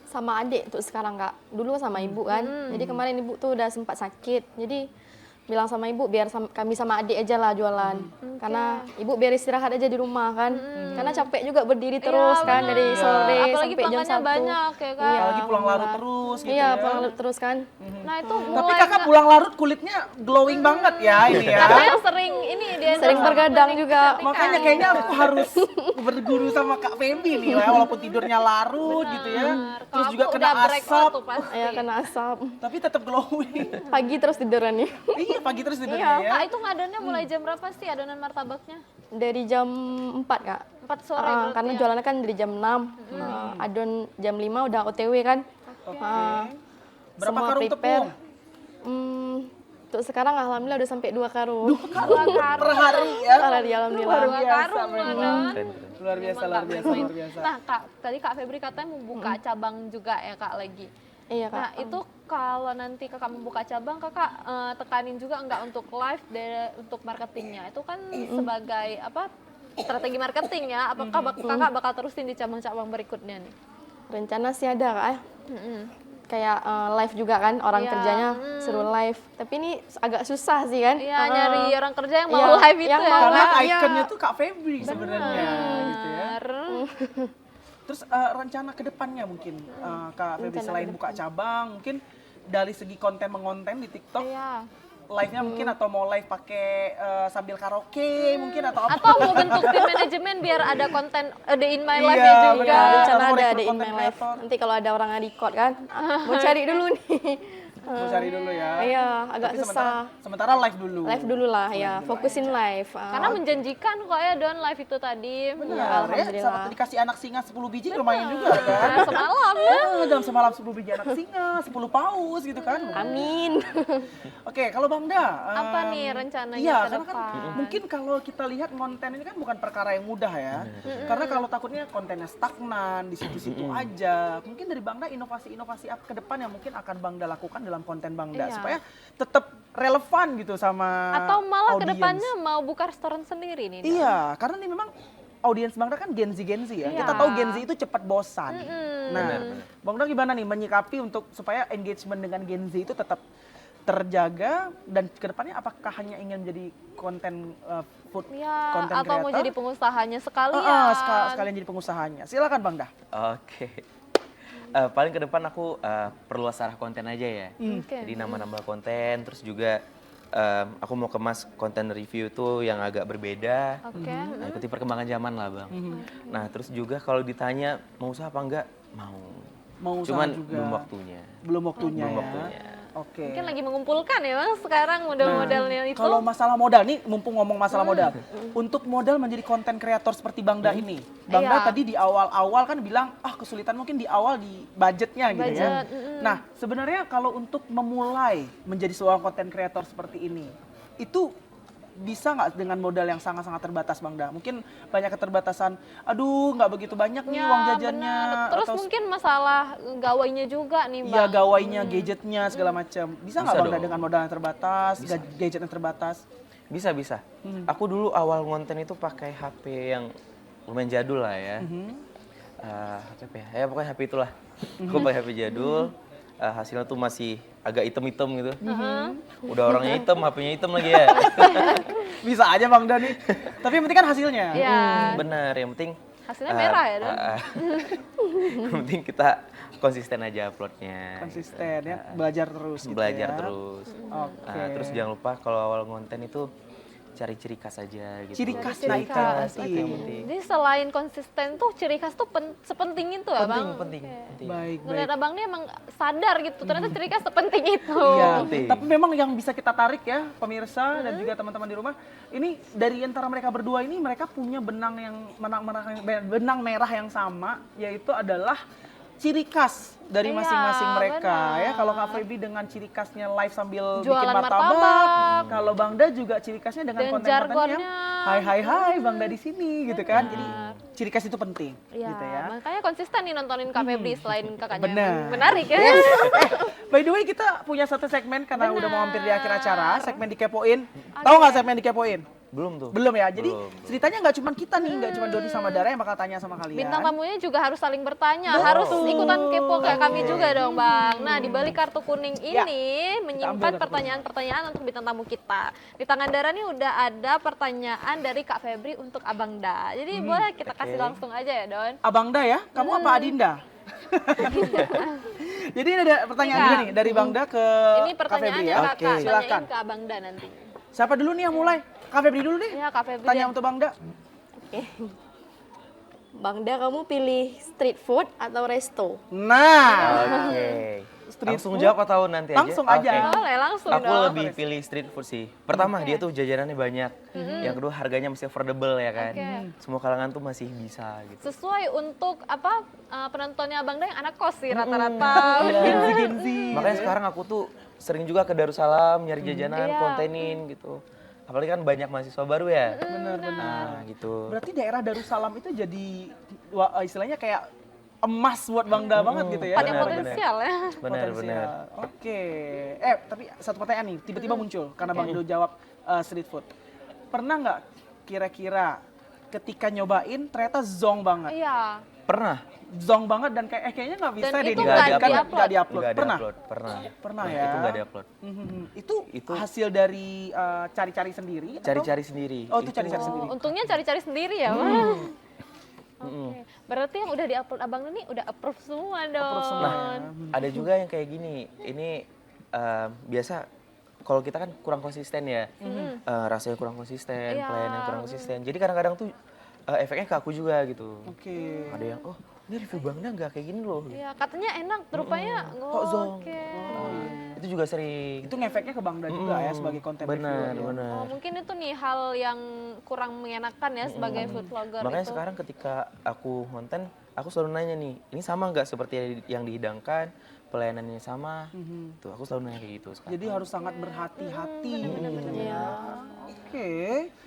Sama adik tuh sekarang Kak. Dulu sama ibu kan. Jadi kemarin ibu tuh udah sempat sakit. Jadi bilang sama ibu biar kami sama adik aja lah jualan. Karena ibu biar istirahat aja di rumah kan. Karena capek juga berdiri terus Iya, kan bener. dari sore Apalagi sampai jam pelanggannya 1. banyak ya Kak. Iya. Apalagi pulang larut terus gitu Iya, ya. pulang terus kan. Nah itu Tapi mulai kakak pulang larut kulitnya glowing banget ya ini ya. katanya sering ini dia Sering bergadang juga. Makanya kayaknya aku harus berguru sama Kak Feby nih ya, walaupun tidurnya larut gitu ya. Terus juga kena asap, tuh pasti. Ya kena asap. tapi tetap glowing. Pagi terus tiduran nih. Iya, pagi terus tidurnya Iya, ya. Kak itu ngadonnya mulai jam berapa sih adonan martabaknya? Dari jam 4 Kak. 4 sore berarti Karena ya? jualannya kan dari jam 6. Adon jam 5 udah OTW kan. Berapa semua karung prepare. tepung? Untuk sekarang alhamdulillah udah sampai 2 karung. Per hari ya. Alhamdulillah. Luar Dua biasa, karung memang. kan? Keren. Luar biasa, luar biasa, luar biasa. Nah Kak, tadi Kak Febri katanya mau buka cabang juga ya Kak lagi. Iya Kak. Nah itu kalau nanti kakak membuka cabang, kakak tekanin juga enggak untuk live untuk marketingnya? Itu kan sebagai apa strategi marketing ya? Apakah kakak bakal terusin di cabang-cabang berikutnya nih? Rencana sih ada Kak ya. Kayak live juga kan, orang Iya, kerjanya suruh live. Tapi ini agak susah sih kan. Iya nyari orang kerja yang Iya, mau live itu yang ya. mau Karena live, iya. ikonnya tuh Kak Febri sebenarnya gitu ya. Benar. Terus rencana ke depannya mungkin Kak Febri selain buka cabang, mungkin dari segi konten mengonten di TikTok, Iya. live-nya mungkin atau mau live pakai sambil karaoke mungkin atau apa? Atau mau bentuk tim manajemen biar ada konten Day in My Iya, Life-nya juga. benar. Rencana Atau ada rekrut di In content My Life. creator. Nanti kalau ada orang yang record kan, mau cari dulu nih. Mau cari dulu ya. Iya, agak Tapi susah. Sementara live dulu. Live dulu lah ya, fokusin live. Karena menjanjikan kok ya Don live itu tadi. Benar, Ya, ya, alhamdulillah. sama dikasih anak singa 10 biji lumayan juga kan. Nah, semalam ya. Dalam semalam 10 biji anak singa, 10 paus gitu kan. Amin. Oke, kalau Bang Da, Apa nih rencananya iya, ke karena kan depan? mungkin kalau kita lihat konten ini kan bukan perkara yang mudah ya. Karena kalau takutnya kontennya stagnan di situ-situ aja. Mungkin dari Bang Da inovasi-inovasi apa ke depan yang mungkin akan Bang Da lakukan dalam konten Bang Da Iya. supaya tetap relevan gitu sama Atau malah ke audiens. depannya mau buka restoran sendiri nih. Don? Iya, karena ini memang audiens Bang Da kan Gen Z ya. Iya. Kita tahu Gen Z itu cepat bosan. Nah, Benar. Bang Da gimana nih menyikapi untuk supaya engagement dengan Gen Z itu tetap terjaga dan kedepannya apakah hanya ingin menjadi konten food Iya, content atau mau creator? jadi pengusahanya sekalian. Sekalian jadi pengusahanya. Silakan Bang Da. Oke. Paling ke depan aku perluas arah konten aja ya. Oke. Jadi nambah-nambah konten, terus juga aku mau kemas konten review itu yang agak berbeda. Oke. Nah, ikuti perkembangan zaman lah Bang. Nah terus juga kalau ditanya mau usaha apa enggak? Mau. Mau usaha Cuman juga. belum waktunya. Belum waktunya Belum ya. waktunya. Oke. Mungkin lagi mengumpulkan ya Bang sekarang model-modelnya itu. Kalau masalah modal nih, mumpung ngomong masalah modal, untuk modal menjadi konten kreator seperti Bang Da ini, Bang Da Iya. tadi di awal-awal kan bilang, kesulitan mungkin di awal di budgetnya gitu ya. Budget, Nah, sebenarnya kalau untuk memulai menjadi seorang konten kreator seperti ini, itu bisa nggak dengan modal yang sangat-sangat terbatas Bang Da? Mungkin banyak keterbatasan, aduh nggak begitu banyak nih Ya, uang jajannya. benar. Terus atau mungkin masalah gawainya juga nih Bang. ya gawainya, gadgetnya segala macam. Bisa nggak Bisa Bang Da dong. dengan modal yang terbatas, gadget yang terbatas? Bisa. Aku dulu awal konten itu pakai HP yang lumayan jadul lah ya. HP ya pokoknya HP itulah. Aku pakai HP jadul. Hasilnya tuh masih agak hitam-hitam gitu. Udah orangnya hitam, HP-nya hitam lagi ya. Bisa aja Bang Dani. Tapi yang penting kan hasilnya. Iya. Bener, yang penting Hasilnya merah ya, Don? yang penting kita konsisten aja uploadnya. Konsisten ya, belajar terus gitu Belajar ya. terus. Oke. Terus jangan lupa kalau awal konten itu cari ciri khas aja gitu. Ciri khas, Ciri nah itu khas, penting. oke. yang penting. Jadi selain konsisten tuh ciri khas tuh sepenting itu ya, Bang? Penting. Baik, baik. Ngeliat abang nih emang sadar gitu, ternyata ciri khas sepenting itu. Iya, penting. tapi memang yang bisa kita tarik ya pemirsa dan juga teman-teman di rumah, ini dari antara mereka berdua ini mereka punya benang merah yang sama, yaitu adalah ciri khas dari Iya, masing-masing mereka benar. ya. Kalau Kak Feby dengan ciri khasnya live sambil bikin Jualan martabak, martabak. kalau Bang Da juga ciri khasnya dengan Dan konten-konten yang jargonnya. hai Bang Da di sini gitu kan. Jadi ciri khas itu penting Iya, gitu ya. makanya konsisten nih nontonin Kak Febri selain kakaknya Benar. yang menarik ya. By the way, kita punya satu segmen karena udah mau hampir di akhir acara, segmen dikepoin. Tahu nggak segmen dikepoin? Belum tuh. Belum ya. Jadi Belum. ceritanya nggak cuma kita nih, nggak cuma Doni sama Dara yang bakal tanya sama kalian. Bintang tamunya juga harus saling bertanya, harus ikutan kepo kayak kami juga dong, Bang. Nah, di balik kartu kuning Ya. ini menyimpan pertanyaan-pertanyaan untuk bintang tamu kita. Di tangan Dara nih udah ada pertanyaan dari Kak Febri untuk Abang Da. Jadi boleh kita kasih langsung aja ya, Don. Abang Da ya, kamu apa Adinda? Jadi ini ada pertanyaan Iya. juga nih dari Bang Da ke Ini Kak Febri pertanyaannya ya. Kakak, Silakan. tanyain ke Abang Da nanti. Siapa dulu nih yang mulai? Kak Febri dulu deh. Ya, Kak Febri. Tanya deh. untuk Bang Da. Bang Da, kamu pilih street food atau resto? Nah, Oke. Street Langsung food? jawab atau nanti aja? Langsung aja. Oke. Boleh langsung Aku dong. lebih pilih street food sih. Pertama dia tuh jajanannya banyak. Yang kedua harganya masih affordable ya kan. Oke. Semua kalangan tuh masih bisa gitu. Sesuai untuk apa penontonnya Abang Da yang anak kos sih rata-rata. Genzi. Makanya sekarang aku tuh sering juga ke Darussalam nyari jajanan, Iya. kontenin gitu. Apalagi kan banyak mahasiswa baru ya. Benar-benar. Nah gitu. Berarti daerah Darussalam itu jadi istilahnya kayak emas buat Bang Da banget gitu ya. Tempat yang Benar, potensial ya. Benar. Potensial. Oke. Tapi satu pertanyaan nih, tiba-tiba muncul karena Bang Do jawab street food. Pernah nggak kira-kira ketika nyobain ternyata zong banget? Iya. Pernah. Zong banget dan kayaknya nggak bisa Dan deh itu diganti, nggak kan di-upload. nggak di-upload. Nggak Pernah. di-upload, pernah. Pernah Nah, ya. Itu nggak di-upload. Itu Itu- hasil dari cari-cari sendiri? atau- Cari-cari sendiri. Oh itu cari-cari sendiri. Untungnya cari-cari sendiri ya, Bang. Oke. Berarti yang udah di-upload Abang ini udah approve semua dong. Approve semua. Nah, ada juga yang kayak gini. Ini biasa kalau kita kan kurang konsisten ya. Rasanya kurang konsisten, Iya. pelayanan kurang konsisten. Jadi kadang-kadang tuh efeknya ke aku juga gitu. Oke. Ada yang, oh ini review Bang Da nggak kayak gini loh. Iya, katanya enak, rupanya Kok zong? Oke. Itu juga sering. Itu ngefeknya ke Bang Da juga ya sebagai konten Benar, reviewer. benar. Oh, mungkin itu nih hal yang kurang mengenakan ya sebagai food vlogger Makanya itu. sekarang ketika aku konten, aku selalu nanya nih, ini sama nggak seperti yang dihidangkan, pelayanannya sama? Tuh, aku selalu nanya kayak gitu sekarang. Jadi harus sangat berhati-hati. Iya. Oke.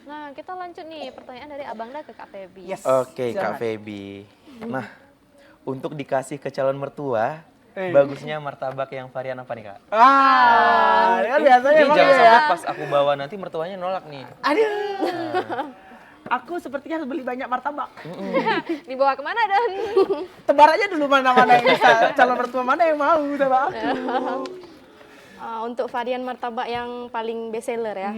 Nah, kita lanjut nih pertanyaan dari Abang Da ke Kak Feby. Yes. Oke, Kak silakan. Feby. Nah, untuk dikasih ke calon mertua, Eh. bagusnya martabak yang varian apa nih, Kak? Kan biasanya Ini emang jangan gitu sampai ya. pas aku bawa nanti mertuanya nolak nih. Aduh. Aku sepertinya harus beli banyak martabak. Dibawa kemana Dan? Tebar aja dulu mana-mana yang bisa, calon mertua mana yang mau sama aku. Untuk varian martabak yang paling best seller ya,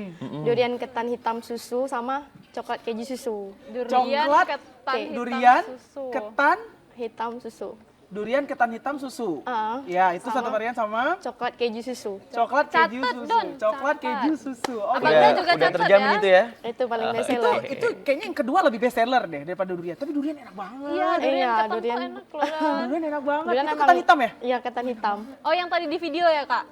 durian ketan hitam susu sama coklat keju susu. Durian, Coklat, ketan, hitam, durian, susu. ketan, Hitam susu. durian, ketan hitam, susu. Ah, Ya, itu sama. satu varian sama Coklat keju susu. coklat keju Catet, susu. Don, Coklat catat. keju susu. Oh, Abang Da juga udah catat terjamin ya? itu ya? Itu paling best itu seller. itu kayaknya yang kedua lebih best seller deh daripada durian. Tapi durian enak banget. Iya, durian Iya, ketan durian. tuh enak loh. Dan. Durian enak banget. Durian Itu emang- ketan hitam ya? Iya, ketan hitam. Oh, yang tadi di video ya, Kak?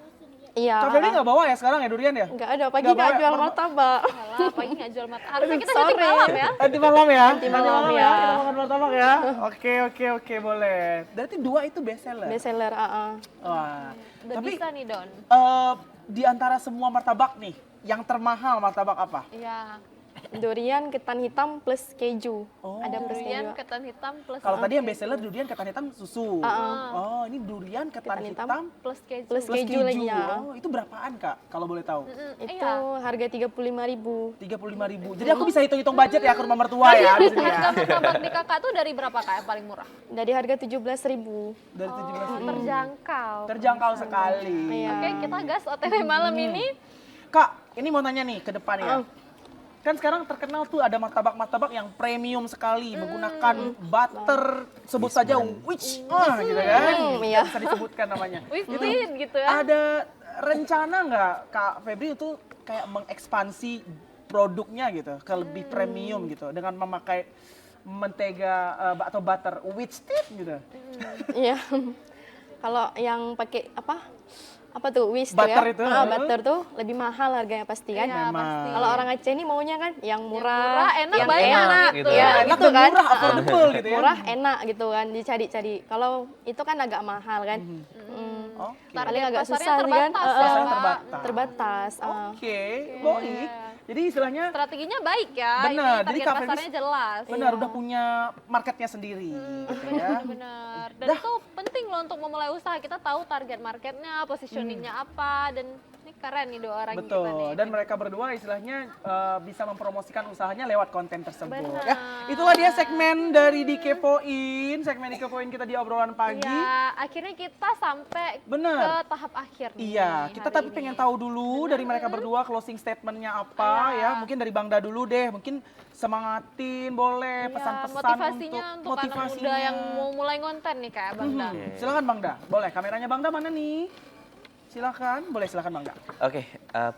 Iya. Kak Feby nggak bawa ya sekarang ya durian ya? Nggak ada, pagi Nggak nggak bawa jual martabak. martabak. Alah, pagi nggak jual mata. Harusnya kita Sorry. syuting malam ya. Nanti malam ya? Nanti malam ya. Kita makan martabak ya? Oke, boleh. Berarti dua itu best seller? Best seller, Wah. Udah Tapi bisa nih, Don. di antara semua martabak nih, yang termahal martabak apa? Iya. durian ketan hitam plus keju. Oh. Ada plus Durian keju. ketan hitam plus Kalau tadi yang best seller durian ketan hitam susu. Oh, ini durian ketan, Ketan hitam. hitam, plus keju. Plus plus keju lagi ya. Oh, itu berapaan Kak? Kalau boleh tahu? Itu harga 35.000. 35.000. Jadi aku bisa hitung-hitung budget ya ke rumah mertua ya di sini ya. Harga martabak di kakak tuh dari berapa kak yang paling murah? Dari harga 17.000. Dari 17.000. Terjangkau. Terjangkau sekali. Iya. Oke, kita gas OTW malam ini. Kak, ini mau nanya nih ke depan ya. Kan sekarang terkenal tuh ada martabak-martabak yang premium sekali menggunakan butter sebut saja witch gitu kan. Iya. Bisa disebutkan namanya. Wiftin gitu ya. Ada rencana nggak Kak Febri itu kayak mengekspansi produknya gitu ke lebih premium gitu dengan memakai mentega atau butter witch tip gitu. Iya. Kalau yang pakai apa tuh wish Butter tuh itu, ya? Butter tuh lebih mahal harganya pasti kan. Iya, Memang. pasti. Kalau orang Aceh ini maunya kan yang murah, murah, enak, yang banyak enak, gitu ya, ya. Enak gitu dan kan. murah, affordable gitu ya. Murah, enak gitu kan, dicari-cari. Kalau itu kan agak mahal kan. Oke. Paling agak pasarnya susah sih kan. terbatas ya, Pasarnya Kak? terbatas. Terbatas. Oke, baik. Jadi istilahnya Strateginya baik ya. Benar, Ini jadi target Kak Febri pasarnya jelas. benar udah punya marketnya sendiri gitu ya. Benar. Dan itu penting loh untuk memulai usaha. Kita tahu target marketnya, positioningnya apa, dan ini keren nih dua orang Betul, kita nih. dan mereka berdua istilahnya bisa mempromosikan usahanya lewat konten tersebut. Benar. Ya, itulah dia segmen dari Dikepoin, segmen Dikepoin kita di obrolan pagi. Ya, akhirnya kita sampai Benar. ke tahap akhir nih. Iya, kita hari tapi ini. pengen tahu dulu dari mereka berdua closing statementnya apa ya. Mungkin dari Bangda dulu deh, mungkin semangatin boleh Iya, pesan-pesan motivasinya untuk anak motivasinya. muda yang mau mulai konten nih kayak Bang Dan. Silakan Bangda, boleh kameranya Bangda mana nih? Silakan, boleh silakan Bangda. Oke,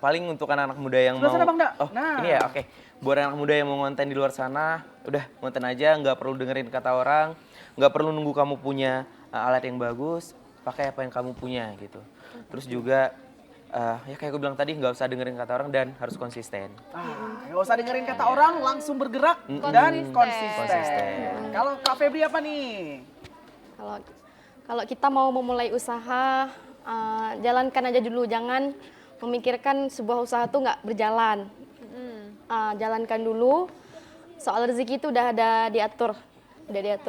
paling untuk anak-anak muda yang Sebelah mau... sana, Bang Da. Oh, Nah. ini ya, oke. Buat anak muda yang mau ngonten di luar sana, udah ngonten aja, nggak perlu dengerin kata orang, nggak perlu nunggu kamu punya alat yang bagus, pakai apa yang kamu punya gitu. Terus juga, ya kayak gue bilang tadi, nggak usah dengerin kata orang dan harus konsisten. Nggak usah dengerin kata orang, langsung bergerak dan konsisten. Konsisten. Kalau Kak Febri apa nih? Kalau kita mau memulai usaha, jalankan aja dulu, jangan memikirkan sebuah usaha tuh nggak berjalan. Jalankan dulu. Soal rezeki itu udah diatur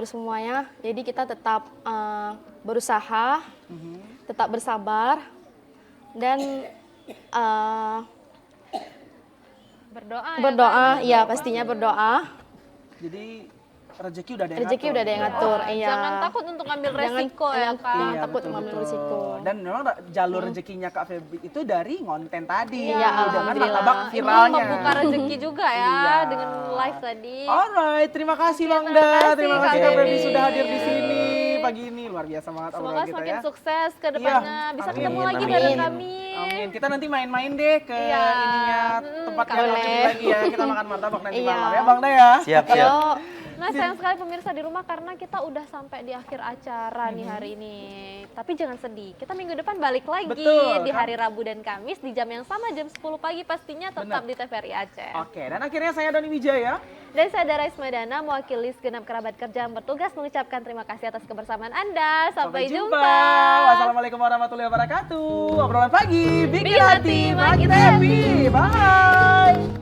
semuanya. Jadi kita tetap berusaha, tetap bersabar, dan berdoa. ya pastinya berdoa. Jadi rezeki udah ada yang Rezeki ngatur. udah ada yang ngatur, iya. Jangan takut untuk ambil resiko ya Kak. Iya, takut betul, mengambil betul. risiko. Dan memang jalur rezekinya Kak Febri itu dari konten tadi. Iya, dengan alhamdulillah. martabak Ini viralnya. membuka rezeki juga ya Iya. dengan live tadi. Alright, terima kasih Bang terima Da. kasih, Terima kasih Kak Kak Febri Febri. sudah hadir di sini pagi ini. Luar biasa banget Semoga obrolan kita semakin ya. sukses ke depannya. Bisa Amin, ketemu lagi amin. bareng kami. Amin. Kita nanti main-main deh ke Iya. ininya tempatnya boleh. Kak Febri lagi ya. Kita makan martabak nanti Iya. malam ya Bang Da ya. Siap, siap. Ayo, Nah sayang sekali pemirsa di rumah karena kita udah sampai di akhir acara nih hari ini. Tapi jangan sedih, kita minggu depan balik lagi Betul, di kan? hari Rabu dan Kamis di jam yang sama jam 10 pagi pastinya tetap Benar. di TVRI Aceh. Oke, dan akhirnya saya Doni Wijaya. Dan saya Dara Ismadana mewakili segenap kerabat kerja yang bertugas mengucapkan terima kasih atas kebersamaan Anda. Sampai jumpa. Wassalamualaikum warahmatullahi wabarakatuh. Obrolan pagi, bikin Bikin hati hati makin makin happy. Bye.